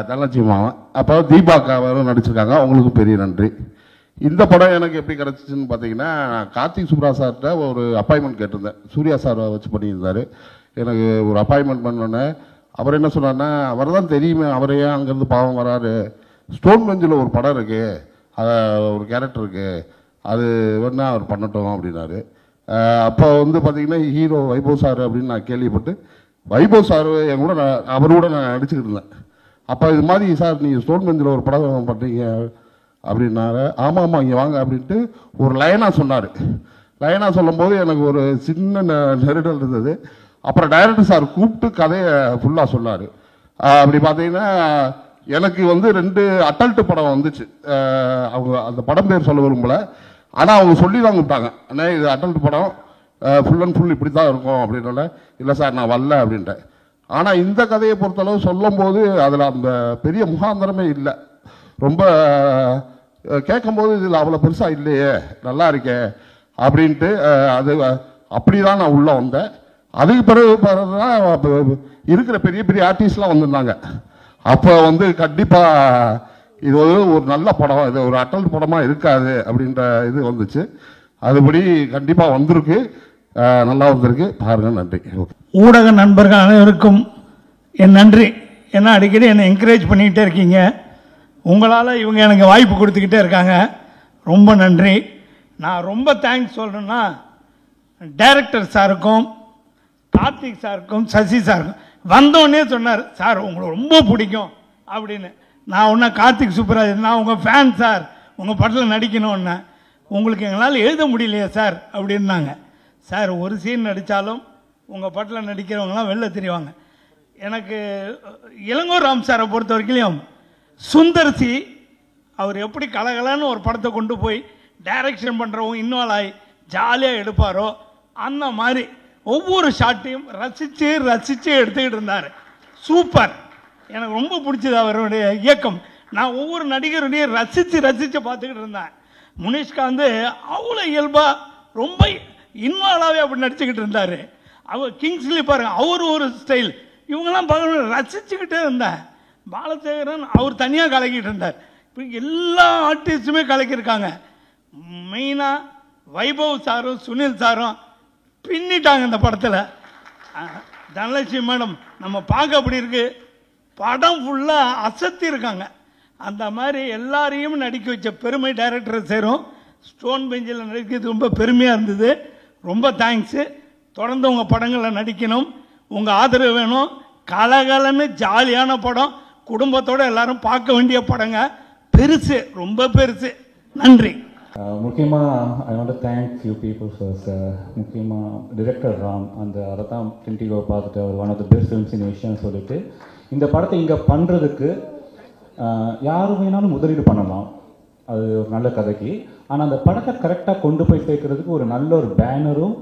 Dhanalakshmi மாவன், அப்புறம் தீபாக்கா அவரும் நடிச்சிருக்காங்க, அவங்களுக்கும் பெரிய நன்றி. இந்த படம் எனக்கு எப்படி கிடச்சிச்சின்னு பார்த்தீங்கன்னா, கார்த்திக் சுப்ராஜ் சார்கிட்ட ஒரு அப்பாயின்மெண்ட் கேட்டிருந்தேன். சூர்யா சாரை வச்சு பண்ணியிருந்தார். எனக்கு ஒரு அப்பாயின்மெண்ட் பண்ணோன்னே அவர் என்ன சொன்னார்னா, அவர் தான் தெரியுமே, அவரே அங்கேருந்து பாவம் வராரு, ஸ்டோன் பெஞ்சில் ஒரு படம் இருக்குது, ஒரு கேரக்டர் இருக்குது, அது வேணா அவர் பண்ணட்டும் அப்படின்னாரு. அப்போ வந்து பார்த்தீங்கன்னா ஹீரோ வைபவ் சார் அப்படின்னு நான் கேள்விப்பட்டு, வைபவ் சார் என் கூட அவர் கூட நான் நடிச்சுக்கிட்டு இருந்தேன். அப்போ இது மாதிரி சார் நீங்கள் ஸ்டோன் பெஞ்சில் ஒரு படம் பண்ணுறீங்க அப்படின்னாரு. ஆமாம் ஆமாம் இங்கே வாங்க அப்படின்ட்டு ஒரு லைனாக சொன்னார். லைனாக சொல்லும்போது எனக்கு ஒரு சின்ன நெருடல் இருந்தது. அப்புறம் டைரக்டர் சார் கூப்பிட்டு கதையை ஃபுல்லாக சொன்னார். அப்படி பார்த்தீங்கன்னா எனக்கு வந்து 2 அட்டல்ட்டு படம் வந்துச்சு. அவங்க அந்த படம் பேர் சொல்ல விரும்பல, ஆனால் அவங்க சொல்லி தான் கூப்பிட்டாங்க, அண்ணே இது அட்டல்ட்டு படம், ஃபுல் அண்ட் ஃபுல் இப்படி தான் இருக்கும் அப்படின்னால, இல்லை சார் நான் வரல அப்படின்ட்டேன். ஆனால் இந்த கதையை பொறுத்தளவு சொல்லும் போது அதில் அந்த பெரிய முகாந்திரமே இல்லை. ரொம்ப கேட்கும்போது இதில் அவ்வளோ பெருசாக இல்லையே, நல்லா இருக்கே அப்படின்ட்டு அது அப்படி தான் நான் உள்ளே வந்தேன். அதுக்கு பிறகு தான் இருக்கிற பெரிய பெரிய ஆர்டிஸ்ட்லாம் வந்திருந்தாங்க. அப்போ வந்து கண்டிப்பாக இது ஒரு நல்ல படம், இது ஒரு அட்டல் படமாக இருக்காது அப்படின்ற இது வந்துச்சு. அதுபடி கண்டிப்பாக வந்திருக்கு, நல்லா வந்திருக்கு, பாருங்கள். நன்றி. ஊடக நண்பர்கள் அனைவருக்கும் என் நன்றி. ஏன்னா அடிக்கடி என்னை என்கரேஜ் பண்ணிக்கிட்டே இருக்கீங்க. உங்களால் இவங்க எனக்கு வாய்ப்பு கொடுத்துக்கிட்டே இருக்காங்க, ரொம்ப நன்றி. நான் ரொம்ப தேங்க்ஸ் சொல்கிறேன்னா டைரக்டர் சாருக்கும், கார்த்திக் சாருக்கும், சசி சாருக்கும். வந்தோடனே சொன்னார், சார் உங்களை ரொம்ப பிடிக்கும் அப்படின்னு. நான் ஒன்றா கார்த்திக் சுப்ராஜ், நான் உங்கள் ஃபேன் சார், உங்கள் படத்தில் நடிக்கணும்னா. உங்களுக்கு எங்களால் எழுத முடியலையே சார் அப்படின்னாங்க. சார் ஒரு சீன் நடித்தாலும் உங்கள் படத்தில் நடிக்கிறவங்களாம் வெளில தெரிவாங்க. எனக்கு இளங்கோ ராம் சாரை பொறுத்த வரைக்கும் சுந்தர்சி அவர் எப்படி கலகலன்னு ஒரு படத்தை கொண்டு போய் டைரக்ஷன் பண்ணுறவங்க இன்வால்வ் ஆகி ஜாலியாக எடுப்பாரோ அந்த மாதிரி ஒவ்வொரு ஷாட்டையும் ரசித்து ரசித்து எடுத்துக்கிட்டு இருந்தார். சூப்பர், எனக்கு ரொம்ப பிடிச்சது அவருடைய இயக்கம். நான் ஒவ்வொரு நடிகருடையும் ரசித்து ரசித்து பார்த்துக்கிட்டு இருந்தேன். முனிஷ்காந்த் அவ்வளோ இயல்பாக ரொம்ப இன்வால்வாகவே அப்படி நடிச்சுக்கிட்டு இருந்தார். அவர் கிங்ஸ்லி பாருங்க, அவர் ஒரு ஸ்டைல், இவங்கெல்லாம் பார்க்க ரசிச்சுக்கிட்டே இருந்தேன். பாலசேகரன் அவர் தனியாக கலக்கிட்டு இருந்தார். இப்போ எல்லா ஆர்டிஸ்ட்டுமே கலக்கியிருக்காங்க. மெயினாக வைபவ் சாரும் சுனில் சாரும் பின்னிட்டாங்க இந்த படத்தில். தனலட்சுமி மேடம் நம்ம பார்க்க அப்படி இருக்கு, படம் ஃபுல்லாக அசத்தி இருக்காங்க. அந்த மாதிரி எல்லாரையும் நடிக்க வச்ச பெருமை டைரக்டரை சேரும். ஸ்டோன் பெஞ்சில் நடிக்கிறது ரொம்ப பெருமையாக இருந்தது. ரொம்ப தேங்க்ஸு. தொடர்ந்து உங்கள் படங்களில் நடிக்கணும், உங்கள் ஆதரவு வேணும். கலகலன்னு ஜாலியான படம், குடும்பத்தோடு எல்லாரும் பார்க்க வேண்டிய படங்க. பெருசு, ரொம்ப பெருசு. நன்றி. முக்கியமாக I want to thank few people first. முக்கியமாக டிரெக்டர் ராம், அந்த அதை தான் பிரிண்டிகோ பார்த்துட்டு அவர் one of the best films in ஏஷியான்னு சொல்லிட்டு இந்த படத்தை இங்கே பண்ணுறதுக்கு யார் வேணாலும் முதலீடு பண்ணலாம், அது ஒரு நல்ல கதைக்கு. ஆனால் அந்த படத்தை கரெக்டாக கொண்டு போய் சேர்க்கறதுக்கு ஒரு நல்ல ஒரு பேனரும்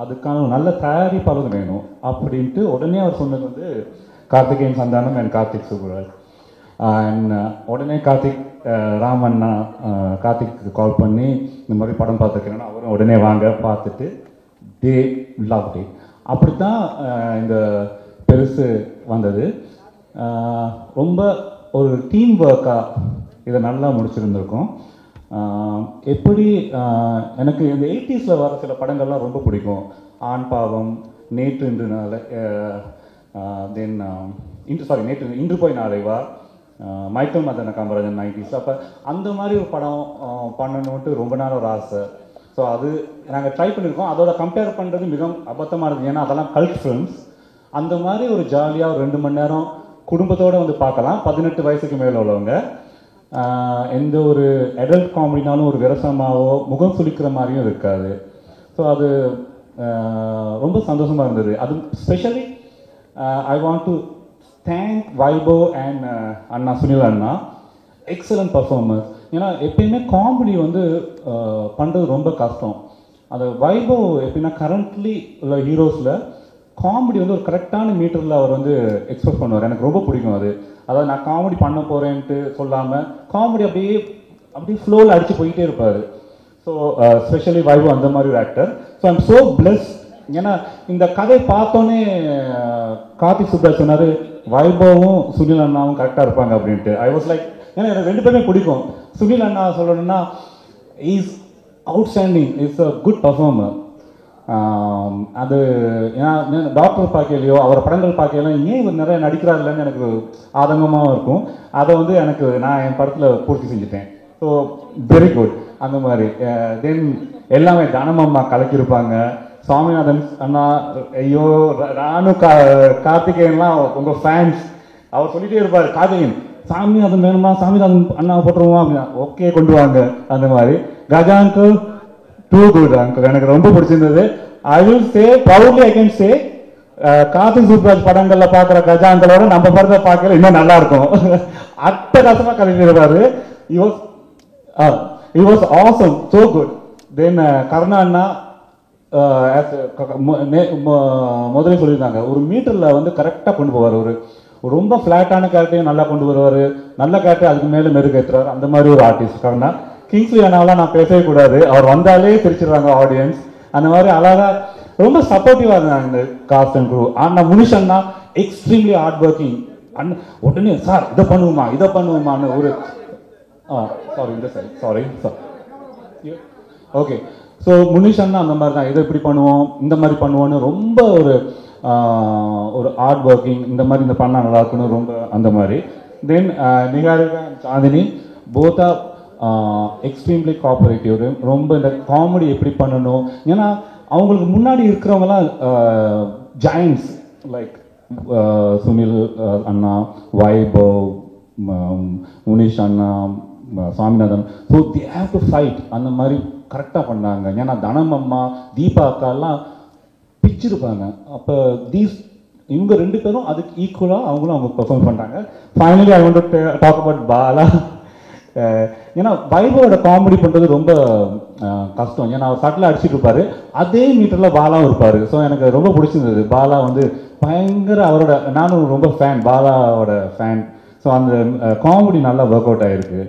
அதுக்கான ஒரு நல்ல தயாரிப்பாளரும் வேணும் அப்படின்ட்டு உடனே அவர் சொன்னது வந்து கார்த்திகேயன் சந்தானம் அண்ட் கார்த்திக் சுப்ராஜ். அண்ட் உடனே கார்த்திக் ராமண்ணா கார்த்திக்கு கால் பண்ணி இந்த மாதிரி படம் பார்த்துக்கிறேன்னா அவரும் உடனே வாங்க பார்த்துட்டு டே லவ் டே அப்படி தான் இந்த பெருசு வந்தது. ரொம்ப ஒரு டீம் ஒர்க்காக இதை நல்லா முடிச்சிருந்துருக்கோம். எப்படி எனக்கு இந்த 80s வர சில படங்கள்லாம் ரொம்ப பிடிக்கும். ஆண் பாவம், நேற்று இன்று நாளை, தென் இன்று போய் நாளை வா, மைக்கேல் மதன காமராஜன் 90s. அப்போ அந்த மாதிரி ஒரு படம் பண்ணணுன்ட்டு ரொம்ப நாள் ஒரு ஆசை. ஸோ அது நாங்கள் ட்ரை பண்ணியிருக்கோம். அதோட கம்பேர் பண்ணுறது மிகவும் அபத்தமாக இருக்குது. ஏன்னா அதெல்லாம் கல்ட் ஃபிலிம்ஸ். அந்த மாதிரி ஒரு ஜாலியாக ஒரு 2 மணி நேரம் குடும்பத்தோடு வந்து பார்க்கலாம். 18 வயசுக்கு மேலே உள்ளவங்க. எந்த ஒரு அடல்ட் காமெடினாலும் ஒரு விரசமாவோ முகம் சுளிக்கிற மாதிரியும் இருக்காது. ஸோ அது ரொம்ப சந்தோஷமாக இருந்தது. அது specially I want to thank Vaibhav and Anna Sunil Anna. Excellent performance. ஏன்னா எப்பயுமே காமெடி வந்து பண்ணுறது ரொம்ப கஷ்டம். அந்த வைபவ் எப்படின்னா கரண்ட்லி உள்ள ஹீரோஸில் காமெடி வந்து ஒரு கரெக்டான மீட்டரில் அவர் வந்து எக்ஸ்பிரஸ் பண்ணுவார். எனக்கு ரொம்ப பிடிக்கும் அது. அதாவது நான் காமெடி பண்ண போகிறேன்ட்டு சொல்லாமல் காமெடி அப்படியே ஃப்ளோவில் அடித்து போயிட்டே இருப்பார். ஸோ ஸ்பெஷலி வைபவ் அந்த மாதிரி ஒரு actor. So I'm so plus. ஏன்னா இந்த கதை பார்த்தோன்னே கார்த்திக் சுப்ராஜ் சொன்னார் வைபவும் சுனில் அண்ணாவும் கரெக்டாக இருப்பாங்க அப்படின்ட்டு. ஐ வாஸ் லைக், ஏன்னா எனக்கு 2 பேருமே பிடிக்கும். சுனில் அண்ணா சொல்லணும்னா is outstanding, is a good performer. அது ஏன்னா டாக்டர் பார்க்கலையோ அவரை படங்கள் பார்க்கலாம் ஏன் இவர் நிறைய நடிக்கிறார் இல்லைன்னு எனக்கு ஆதங்கமாகவும் இருக்கும். அதை வந்து நான் என் படத்தில் பூர்த்தி செஞ்சுட்டேன். So very good. அந்த மாதிரி தென் எல்லாமே தனமம்மா கலக்கியிருப்பாங்க. சுவாமிநாதன் அண்ணா, ஐயோ நானும் கார்த்திகேயன்லாம் உங்கள் ஃபேன்ஸ். அவர் சொல்லிகிட்டே இருப்பார், கார்த்திகேயன் சாமிநாதன் வேணுமா, சாமிநாதன் அண்ணா போட்டுருவோம் அப்படின்னா ஓகே கொண்டு வாங்க. அந்த மாதிரி Gaja uncle too good uncle, எனக்கு ரொம்ப பிடிச்சிருந்தது. I will say proudly I can say Karthik Subbaraj படங்களில் பார்க்குற கஜா அங்கிளோட நம்ம படத்தை பார்க்கல இன்னும் நல்லா இருக்கும். அட்டகாசமாக கலக்கிடுவார். He was awesome, so good. Then Karuna அண்ணா முதலே சொல்லியிருந்தாங்க, ஒரு மீட்டரில் வந்து கரெக்டாக கொண்டு போவார். ஒரு ரொம்ப ஃப்ளாட்டான கேரக்டரையும் நல்லா கொண்டு வருவார், நல்ல கேரக்டர் அதுக்கு மேலே மெருகேற்றுறாரு. அந்த மாதிரி ஒரு ஆர்டிஸ்ட் கருணா. கிங்ஸ்லி அண்ணாவெல்லாம் நான் பேசவே கூடாது, அவர் வந்தாலே சிரிச்சிடுறாங்க ஆடியன்ஸ். அந்த மாதிரி அழகாக ரொம்ப சப்போர்ட்டிவாக இருந்தாங்க இந்த காஸ்ட் அண்ட் க்ரூ. ஆனால் முனிஷ் அண்ணா எக்ஸ்ட்ரீம்லி ஹார்ட் ஒர்க்கிங். உடனே சார் இதை பண்ணுவோமான்னு ஒரு சாரி ஓகே. ஸோ முனிஷ் அண்ணா அந்த மாதிரி தான், இதை இப்படி பண்ணுவோம் இந்த மாதிரி பண்ணுவோன்னு ரொம்ப ஒரு ஹார்ட் ஒர்க்கிங். இந்த மாதிரி இந்த பண்ணால் நல்லா இருக்குன்னு ரொம்ப அந்த மாதிரி. Then Niharika Chandini both are extremely cooperative. ரொம்ப இந்த காமெடி எப்படி பண்ணணும், ஏன்னா அவங்களுக்கு முன்னாடி இருக்கிறவங்கலாம் ஜாயின்ஸ் லைக் சுனில் அண்ணா, வைபவ், முனிஷ் அண்ணா, Swaminathan. So they have to fight. அந்த மாதிரி கரெக்டாக பண்ணாங்க. ஏன்னா தனமம்மா, தீபா அக்காலாம் பிச்சிருப்பாங்க. அப்போ இவங்க 2 பேரும் அதுக்கு ஈக்குவலாக அவங்க பெர்ஃபார்ம் பண்ணுறாங்க. Finally I want to talk about Bala. ஏன்னா வைபவோட காமெடி பண்ணுறது ரொம்ப கஷ்டம். ஏன்னா அவர் சட்டில் அடிச்சுட்டு இருப்பார், அதே மீட்டரில் பாலாவும் இருப்பார். ஸோ எனக்கு ரொம்ப பிடிச்சிருந்தது. பாலா வந்து பயங்கர அவரோட, நானும் ரொம்ப ஃபேன், பாலாவோட ஃபேன். ஸோ அந்த காமெடி நல்லா ஒர்க் அவுட் ஆகிருக்கு.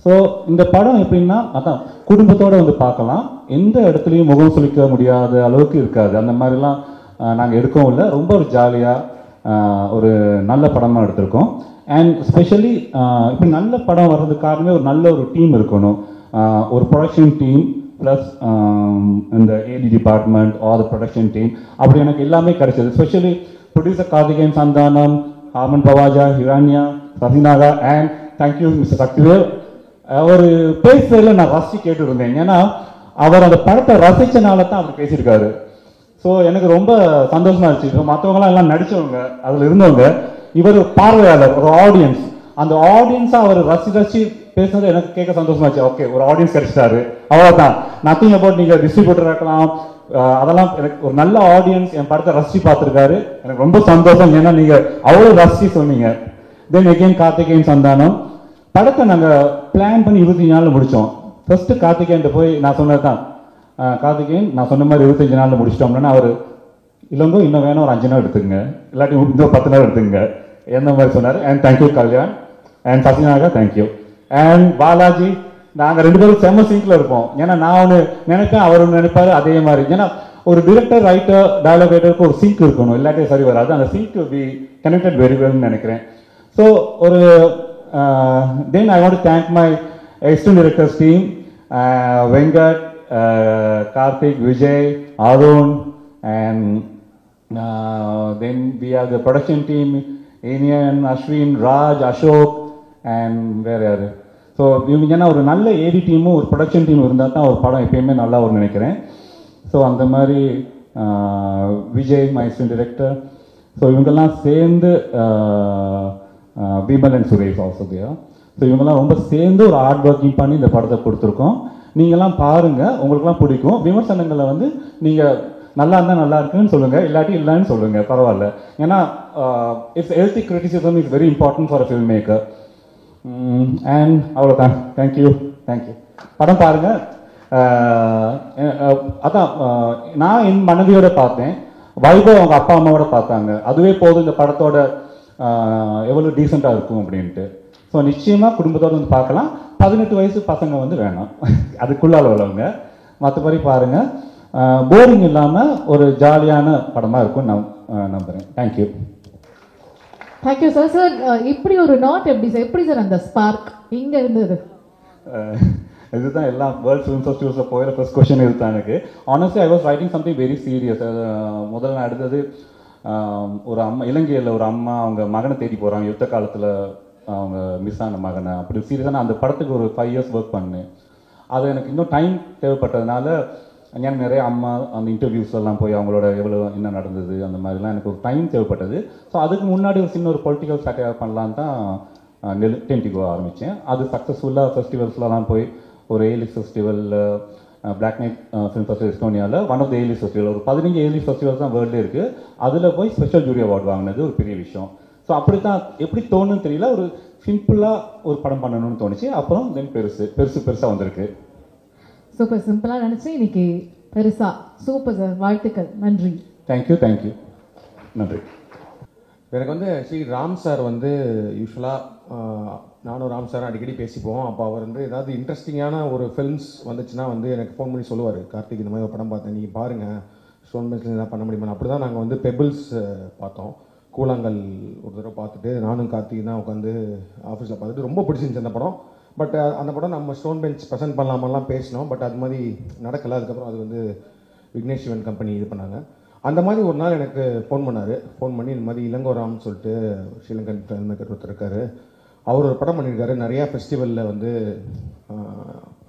ஸோ இந்த படம் எப்படின்னா அதான் குடும்பத்தோடு வந்து பார்க்கலாம். எந்த இடத்துலையும் முகம் சுளிக்க முடியாத அளவுக்கு இருக்காது. அந்த மாதிரிலாம் நாங்கள் எடுக்கவும் இல்லை. ரொம்ப ஒரு ஜாலியாக ஒரு நல்ல படமாக எடுத்திருக்கோம். அண்ட் ஸ்பெஷலி இப்படி நல்ல படம் வர்றதுக்கு காரணமே ஒரு நல்ல ஒரு டீம் இருக்கணும். ஒரு ப்ரொடக்ஷன் டீம் ப்ளஸ் இந்த ஏடி டிபார்ட்மெண்ட் ஆர் ப்ரொடக்ஷன் டீம், அப்படி எனக்கு எல்லாமே கிடைச்சது. Specially producer Karthikeyan Santhanam, Amen பவாஜா, ஹிரானியா, சசிநாகா and thank you mister Sakthivel. அவர் பேசுறதுல நான் ரசிச்சு கேட்டு இருந்தேன். ஏன்னா அவர் அந்த படத்தை ரசிச்சனால தான் அவர் பேசியிருக்காரு. ஸோ எனக்கு ரொம்ப சந்தோஷமா இருந்துச்சு. மற்றவங்களாம் எல்லாம் நடிச்சவங்க, அதில் இருந்தவங்க, இவர் பார்வையாளர், ஒரு ஆடியன்ஸ். அந்த ஆடியன்ஸாக அவர் ரசிச்சு பேசுனது எனக்கு கேட்க சந்தோஷமாச்சு. ஓகே, ஒரு ஆடியன்ஸ் கிடைச்சிட்டாரு, அவ்வளோதான். நத்திங் அபவுட் நீங்கள் டிஸ்ட்ரிபியூட்டர் இருக்கலாம், அதெல்லாம் எனக்கு ஒரு நல்ல ஆடியன்ஸ் என் படத்தை ரசிச்சு பார்த்துருக்காரு. எனக்கு ரொம்ப சந்தோஷம். ஏன்னா நீங்கள் அவ்வளோ ரசிச்சு சொன்னீங்க. தென் எகெயின் கார்த்திகேயன் சந்தானம் படத்தை நாங்கள் பிளான் பண்ணி 25 நாளில் முடித்தோம். ஃபர்ஸ்ட்டு கார்த்திகேயன் போய் நான் சொன்னது தான், கார்த்திகேயன் நான் சொன்ன மாதிரி 25 நாளில் முடிச்சிட்டோம்னா அவர் இல்லைங்கோ இன்னும் வேணும் ஒரு 5 நாள் எடுத்துங்க, இல்லாட்டி இன்னும் 10 நாள் எடுத்துங்க, எந்த மாதிரி சொன்னார். And thank you Kalyan and Sasinaga, thank you. And Balaji, நாங்கள் 2 பேரும் செம்ம சிங்கில் இருப்போம். ஏன்னா நான் ஒன்று நினைப்பேன், அவர் ஒன்று நினைப்பாரு, அதே மாதிரி. ஏன்னா ஒரு டிரெக்டர், ரைட்டர், டயலாக் ரைட்டருக்கு ஒரு சிங்க் இருக்கணும், இல்லாட்டி சரி வராது. அந்த சிங்க் வி கனெக்டட் வெரி வெல்னு நினைக்கிறேன். ஸோ ஒரு then I want to thank my external directors team, Venkat, Karthik, Vijay, Arun, and then we have the production team, Inian, Ashwin, Raj, Ashok, and வேறு யார். So இவங்க ஏன்னா ஒரு நல்ல ஏடி டீமும் ஒரு ப்ரொடக்ஷன் டீம் இருந்தால் தான் ஒரு படம் எப்பயுமே நல்லா வரும்னு நினைக்கிறேன். ஸோ அந்த மாதிரி Vijay my assistant director, so இவங்கெல்லாம் சேர்ந்து Vimal and Suresh also there. So இவங்கெல்லாம் ரொம்ப சேர்ந்து ஒரு ஹார்ட் ஒர்க்கிங் பண்ணி இந்த படத்தை கொடுத்துருக்கோம். நீங்கள்லாம் பாருங்கள், உங்களுக்குலாம் பிடிக்கும். விமர்சனங்களை வந்து நீங்கள் நல்லா இருந்தால் நல்லா இருக்குன்னு சொல்லுங்கள், இல்லாட்டி இல்லைன்னு சொல்லுங்கள், பரவாயில்ல. ஏன்னா it's healthy criticism is very important for a film maker. And அவ்வளோதான். தேங்க்யூ. படம் பாருங்கள். அதான் நான் என் மனைவியோட பார்த்தேன், வைபவ் அவங்க அப்பா அம்மாவோட பார்த்தாங்க. அதுவே போதும் இந்த படத்தோட எவ்வளோ டீசெண்டாக இருக்கும் அப்படின்ட்டு. ஸோ நிச்சயமாக குடும்பத்தோடு வந்து பார்க்கலாம். 18 வயசு பசங்க வந்து வேணாம், அதுக்குள்ளால் உள்ளவங்க. மற்றபடி பாருங்கள், போரிங் இல்லாமல் ஒரு ஜாலியான படமாக இருக்கும்னு நான் நம்புகிறேன். தேங்க்யூ. Thank you sir. சார் இப்படி ஒரு நாட் எப்படி சார், எப்படி சார் அந்த ஸ்பார்க் இங்கே இருந்தது? இதுதான் எல்லாம் வேர்ல்ட் ஃபிலிம் ஃபெஸ்டிவல்ஸில் போயிட ஃபர்ஸ்ட் கொஸ்டின் இதுதான் எனக்கு. Honestly I was writing something very serious. முதல்ல நான் எடுத்தது ஒரு அம்மா, இலங்கையில் ஒரு அம்மா அவங்க மகனை தேடி போகிறாங்க, யுத்த காலத்தில் அவங்க மிஸ் ஆன மகனை. அப்படி சீரியஸாக நான் அந்த படத்துக்கு ஒரு 5 years ஒர்க் பண்ணேன். அது எனக்கு இன்னும் டைம் தேவைப்பட்டதுனால ஏன் நிறைய அம்மா அந்த இன்டர்வியூஸ்லாம் போய் அவங்களோட எவ்வளோ என்ன நடந்தது அந்த மாதிரிலாம் எனக்கு ஒரு டைம் தேவைப்பட்டது. ஸோ அதுக்கு முன்னாடி ஒரு சின்ன ஒரு பொலிட்டிக்கல் ஸ்டார்ட் பண்ணலான்னு தான் டென்டிகோ ஆரம்பித்தேன். அது சக்ஸஸ்ஃபுல்லாக ஃபெஸ்டிவல்ஸ்லாம் போய் ஒரு A list festival, Black Night Film Festival எஸ்டோனியாவில் one of the A list festival, ஒரு 15 ஏலிஸ் ஃபெஸ்டிவல்ஸ் தான் வேர்ல்டு இருக்குது. அதில் போய் ஸ்பெஷல் ஜூரி அவார்டு வாங்கினது ஒரு பெரிய விஷயம். ஸோ அப்படி தான் எப்படி தோணுன்னு தெரியல, ஒரு சிம்பிளாக ஒரு படம் பண்ணணும்னு தோணுச்சு. அப்புறம் தென் பெருசாக வந்திருக்கு. சூப்பர், சிம்பிளாக நினச்சி இன்னைக்கு பெருசா. சூப்பர் சார், வாழ்த்துக்கள், நன்றி. தேங்க்யூ. நன்றி. எனக்கு வந்து ஸ்ரீ ராம் சார் வந்து யூஸ்வலாக நானும் ராம் சாரும் அடிக்கடி பேசிப்போம். அப்போ அவர் வந்து ஏதாவது இன்ட்ரெஸ்டிங்கான ஒரு ஃபில்ம்ஸ் வந்துச்சுன்னா வந்து எனக்கு ஃபோன் பண்ணி சொல்லுவார், கார்த்திக் இந்த மாதிரி ஒரு படம் பார்த்தேன், நீங்கள் பாருங்கள், ஸ்டோன் பெஞ்சில் எதாவது பண்ண முடியுமா. அப்படி தான் நாங்கள் வந்து பெபிள்ஸ் பார்த்தோம், கூழாங்கல் ஒரு தடவை பார்த்துட்டு நானும் கார்த்திக் தான் உட்காந்து ஆஃபீஸில் பார்த்துட்டு ரொம்ப பிடிச்சிருந்துச்சு அந்த படம். பட் அந்த படம் நம்ம ஸ்டோன் பெஞ்ச் ப்ரெசென்ட் பண்ணலாமெல்லாம் பேசினோம், பட் அது மாதிரி நடக்கலை. அதுக்கப்புறம் அது வந்து விக்னேஷ் சிவன் கம்பெனி இது பண்ணாங்க. அந்த மாதிரி ஒரு நாள் எனக்கு ஃபோன் பண்ணி இந்த மாதிரி இளங்கோராம்னு சொல்லிட்டு ஸ்ரீலங்கன் ஃபில்ம் மேக்கர் ஒருத்தர் இருக்கார், அவர் ஒரு படம் பண்ணியிருக்காரு, நிறையா ஃபெஸ்டிவலில் வந்து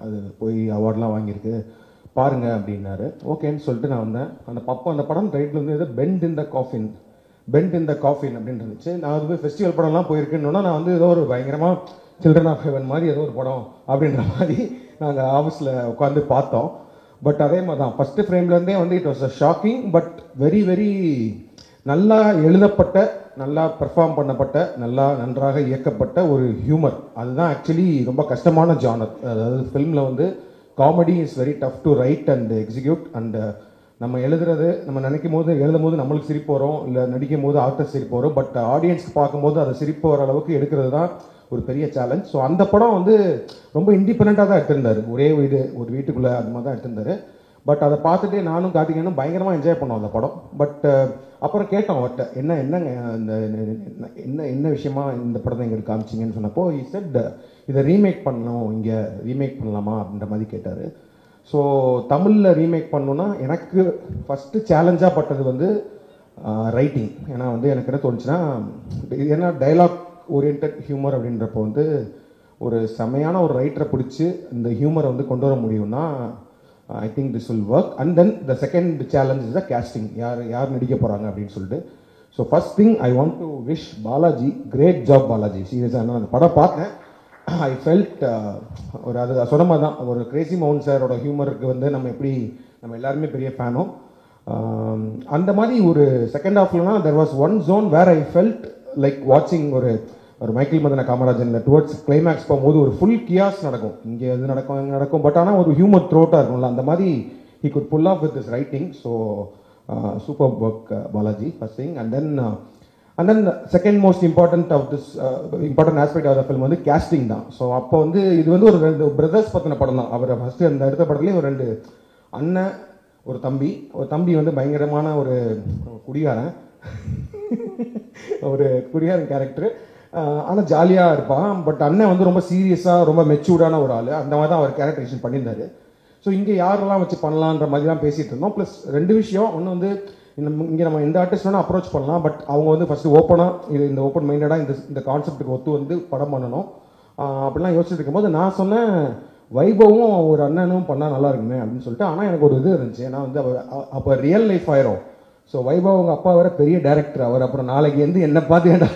அது போய் அவார்ட்லாம் வாங்கியிருக்கு, பாருங்க அப்படின்னாரு. ஓகேன்னு சொல்லிட்டு நான் வந்தேன். அந்த படம் டைட்டில் வந்து எது பெண்ட் இன் த காஃபின் அப்படின்னு இருந்துச்சு. நான் அது போய் ஃபெஸ்டிவல் படம்லாம் போயிருக்கேன்னா நான் வந்து ஏதோ ஒரு பயங்கரமாக சில்ட்ரன் ஆஃப் ஹெவன் மாதிரி ஏதோ ஒரு படம் அப்படின்ற மாதிரி நாங்கள் ஆஃபீஸில் உட்காந்து பார்த்தோம். பட் அதே மாதிரி தான் ஃபஸ்ட்டு ஃப்ரேம்லேருந்தே வந்து it was a shocking but very very நல்லா எழுதப்பட்ட, நல்லா பெர்ஃபார்ம் பண்ணப்பட்ட, நன்றாக இயக்கப்பட்ட ஒரு ஹியூமர். அதுதான் ஆக்சுவலி ரொம்ப கஷ்டமான ஜானர். அதாவது ஃபில்மில் வந்து comedy is very tough to right and execute. And நம்ம நம்ம நினைக்கும் போது எழுதும் போது நம்மளுக்கு சிரிப்பு வரும், இல்லை நடிக்கும் போது ஆர்டிஸ்ட் சிரிப்பு வரும். பட் ஆடியன்ஸ்க்கு பார்க்கும்போது அதை சிரிப்பு வர அளவுக்கு எடுக்கிறது தான் ஒரு பெரிய சேலஞ்ச். ஸோ அந்த படம் வந்து ரொம்ப இண்டிபெண்ட்டாக தான் எடுத்திருந்தார், ஒரே ஒரு வீட்டுக்குள்ளே அது மாதிரி தான் எடுத்திருந்தார். பட் அதை பார்த்துட்டு நானும் கார்த்திகேயனும் பயங்கரமாக என்ஜாய் பண்ணோம் அந்த படம். பட் அப்புறம் கேட்டோம் அவர்கிட்ட, என்னங்க என்ன விஷயமா இந்த படத்தை எங்களுக்கு காமிச்சிங்கன்னு சொன்னப்போ he said இதை ரீமேக் பண்ணணும், இங்கே ரீமேக் பண்ணலாமா அப்படின்ற மாதிரி கேட்டார். ஸோ தமிழில் ரீமேக் பண்ணணுன்னா எனக்கு ஃபஸ்ட்டு சேலஞ்சாக பட்டது வந்து ரைட்டிங். ஏன்னா வந்து எனக்கு என்ன தோணுச்சுன்னா, ஏன்னா டைலாக் ஓரியன்ட் ஹியூமர் அப்படின்றப்போ வந்து ஒரு செமையான ஒரு ரைட்டரை பிடிச்சி இந்த ஹியூமரை வந்து கொண்டு வர முடியும்னா I think this will work. And then the second challenge is the casting, யார் நடிக்க போகிறாங்க அப்படின்னு சொல்லிட்டு. So first thing I want to wish Balaji, great job Balaji. சீரியஸாக நான் அந்த படம் பார்த்தேன், ஐ ஃபெல்ட் ஒரு அது சொன்ன மாதிரி தான், ஒரு கிரேசி மவுண்ட் சாரோட ஹியூமருக்கு வந்து நம்ம எல்லாருமே பெரிய ஃபேனும். அந்த மாதிரி ஒரு செகண்ட் ஹாஃப்லனா there was one zone where I felt like வாட்சிங் ஒரு Michael Madana Kamarajan towards climax போகும்போது ஒரு ஃபுல் கியாஸ் நடக்கும், இங்கே எது நடக்கும் அங்கே நடக்கும், பட் ஆனால் ஒரு ஹியூமர் த்ரோட்டாக இருக்கும்ல, அந்த மாதிரி he could pull off with his writing. So superb work Balaji, first thing. And then the second most important of this important aspect of the film வந்து casting தான். ஸோ அப்போ வந்து இது வந்து ஒரு 2 பிரதர்ஸ் பற்றின படம் தான். அவர் ஃபஸ்ட்டு அந்த எடுத்த படத்துலேயே ஒரு 2 அண்ணன் ஒரு தம்பி வந்து பயங்கரமான ஒரு குடிகாரன் கேரக்டர், ஆனால் ஜாலியாக இருப்பான். பட் அண்ணன் வந்து ரொம்ப சீரியஸாக ரொம்ப மெச்சூர்டான ஒரு ஆள், அந்த மாதிரி தான் அவர் கேரக்டரைசேஷன் பண்ணியிருந்தாரு. ஸோ இங்கே யாரெல்லாம் வச்சு பண்ணலான்ற மாதிரி தான் பேசிகிட்டு இருந்தோம். ப்ளஸ் 2 விஷயம், ஒன்று வந்து இங்கே நம்ம எந்த ஆர்டிஸ்ட் வேணால் அப்ரோச் பண்ணலாம், பட் அவங்க வந்து ஃபஸ்ட்டு ஓப்பனாக இந்த ஓப்பன் மைண்டடாக இந்த கான்செப்ட்டுக்கு ஒத்து வந்து படம் பண்ணணும் அப்படிலாம் யோசிச்சுட்டு இருக்கும்போது நான் சொன்னேன் வைபவும் ஒரு அண்ணனும் பண்ணால் நல்லா இருக்குமே அப்படின்னு சொல்லிட்டு. ஆனால் எனக்கு ஒரு இது இருந்துச்சு, ஏன்னா வந்து அவர் அப்போ ரியல் லைஃப் ஆயிரும். ஸோ வைபவ் அவங்க அப்பா வேற பெரிய டேரக்டர், அவர் அப்புறம் நாளைக்கு என்னை பார்த்து என்ன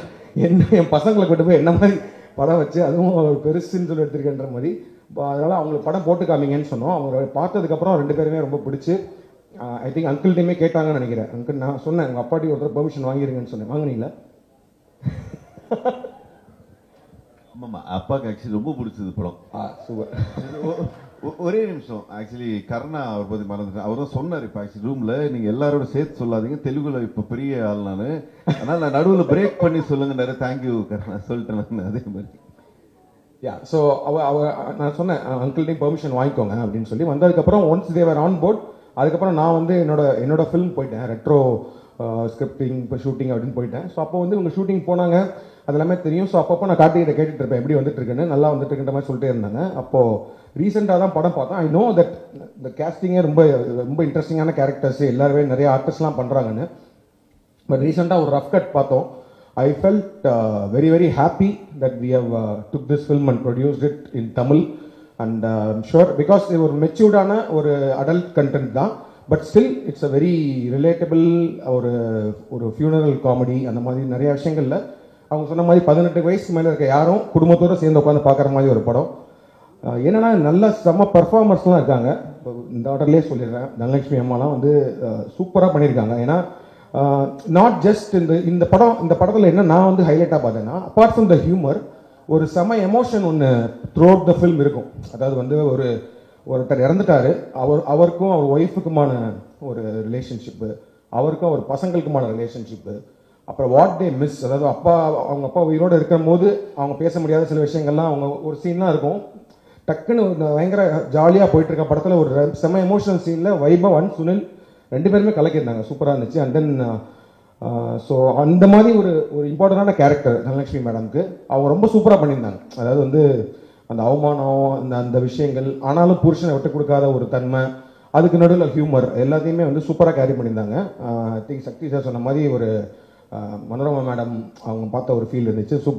என் பசங்களை கொண்டு போய் என்ன மாதிரி படம் வச்சு அதுவும் அவர் பெருசுன்னு சொல்லி எடுத்துருக்கேன்ற மாதிரி. அதனால் அவங்களுக்கு படம் போட்டு காமிங்கன்னு சொன்னோம். அவங்க பார்த்ததுக்கப்புறம் 2 பேருமே ரொம்ப பிடிச்சி ஐ திங்க் அங்கிள்கிட்டையுமே கேட்டாங்கன்னு நினைக்கிறேன். அங்கிள் நான் சொன்னேன் உங்கள் அப்பாட்டி ஒருத்தர் பெர்மிஷன் வாங்கிருங்கன்னு சொன்னேன், வாங்கினீங்களா? ஆமாம்மா, அப்பாவுக்கு ஆக்சுவலி ரொம்ப பிடிச்சது படம். சூப்பர். ஒரே நிமிஷம், ஆக்சுவலி கருணா அவர் பற்றி மறந்துட்டேன். அவர் தான் சொன்னார் இப்போ ஆக்சுவலி ரூமில் நீங்கள் எல்லாரோட சேர்த்து சொல்லாதீங்க, தெலுங்குல இப்போ பெரிய ஆள் நான், அதனால் நான் நடுவில் பிரேக் பண்ணி சொல்லுங்க. நிறைய தேங்க்யூ கருணா சொல்லிட்டேன் நான். அதே மாதிரி ஸோ நான் சொன்னேன் அங்கிள்டையும் பெர்மிஷன் வாங்கிக்கோங்க அப்படின்னு சொல்லி. வந்ததுக்கப்புறம் ஒன்ஸ் தேவர் ஆன் போர்ட், அதுக்கப்புறம் நான் வந்து என்னோட ஃபிலிம் போயிட்டேன், ரெட்ரோ ஸ்கிரிப்டிங் இப்போ ஷூட்டிங் அப்படின்னு போயிட்டேன். ஸோ அப்போ வந்து இவங்க ஷூட்டிங் போனாங்க, அது எல்லாமே தெரியும். ஸோ அப்பப்போ நான் கார்த்திகிட்ட கேட்டுட்டு இருப்பேன் எப்படி வந்துட்டு இருக்குன்னு, நல்லா வந்துட்டு இருக்குன்ற மாதிரி சொல்லிட்டே இருந்தாங்க. அப்போது ரீசெண்டாக தான் படம் பார்த்தேன். ஐ நோ தட் இந்த கேஸ்டிங்கே ரொம்ப ரொம்ப இன்ட்ரெஸ்டிங்கான கேரக்டர்ஸ் எல்லாருமே நிறைய ஆர்டிஸ்ட்லாம் பண்ணுறாங்கன்னு. பட் ரீசெண்டாக ஒரு ரஃப் கட் பார்த்தோம். I felt very, very happy that we have took this film and produced it in Tamil, and I'm sure because they were matured ஒரு adult content தான், but still it's a very relatable ஒரு funeral comedy. அந்த மாதிரி நிறைய விஷயங்கள்ல அவங்க சொன்ன மாதிரி 18 வயசுக்கு மேலே இருக்க யாரும் குடும்பத்தோடு சேர்ந்து உட்காந்து பார்க்குற மாதிரி ஒரு படம். என்னன்னா நல்ல செம்ம பர்ஃபார்மர்ஸ்லாம் இருக்காங்க. இந்த ஆர்டர்லேயே சொல்லிடுறேன், தனலட்சுமி அம்மாலாம் வந்து சூப்பராக பண்ணியிருக்காங்க. ஏன்னா நாட் ஜஸ்ட் இந்த படத்தில் என்ன நான் வந்து ஹைலைட்டாக பார்த்தேன்னா, அப்பார்ட் ஃப்ரம் த ஹியூமர் ஒரு செம எமோஷன் ஒன்று த்ரூ அவுட் த ஃபில்ம் இருக்கும். அதாவது வந்து ஒருத்தர் இறந்துட்டாரு, அவருக்கும் அவர் ஒய்ஃபுக்குமான ஒரு ரிலேஷன்ஷிப்பு, அவருக்கும் அவர் பசங்களுக்குமான ரிலேஷன்ஷிப்பு, அப்புறம் வாட் தே மிஸ், அதாவது அவங்க அப்பா உயிரோடு இருக்கிற போது அவங்க பேச முடியாத சில விஷயங்கள்லாம் அவங்க ஒரு சீன்லாம் இருக்கும். டக்குன்னு பயங்கர ஜாலியாக போயிட்டு இருக்க படத்தில் ஒரு செம எமோஷனல் சீனில் வைபவ் அண்ட் சுனில் 2 பேருமே கலக்கியிருந்தாங்க, சூப்பராக இருந்துச்சு. அண்ட் தென் ஸோ அந்த மாதிரி ஒரு இம்பார்ட்டண்டான கேரக்டர் தனலட்சுமி மேடம்க்கு அவங்க ரொம்ப சூப்பராக பண்ணியிருந்தாங்க. அதாவது வந்து அந்த அவமானம் அந்த விஷயங்கள், ஆனாலும் புருஷனை விட்டு கொடுக்காத ஒரு தன்மை, அதுக்கு நடுவில் ஹியூமர் எல்லாத்தையுமே வந்து சூப்பராக கேரி பண்ணியிருந்தாங்க. ஐ திங்க் சக்தி சார் சொன்ன மாதிரி ஒரு மனோரமா மேடம் அவங்க பார்த்த ஒரு ஃபீல் இருந்துச்சு. சூப்பர்.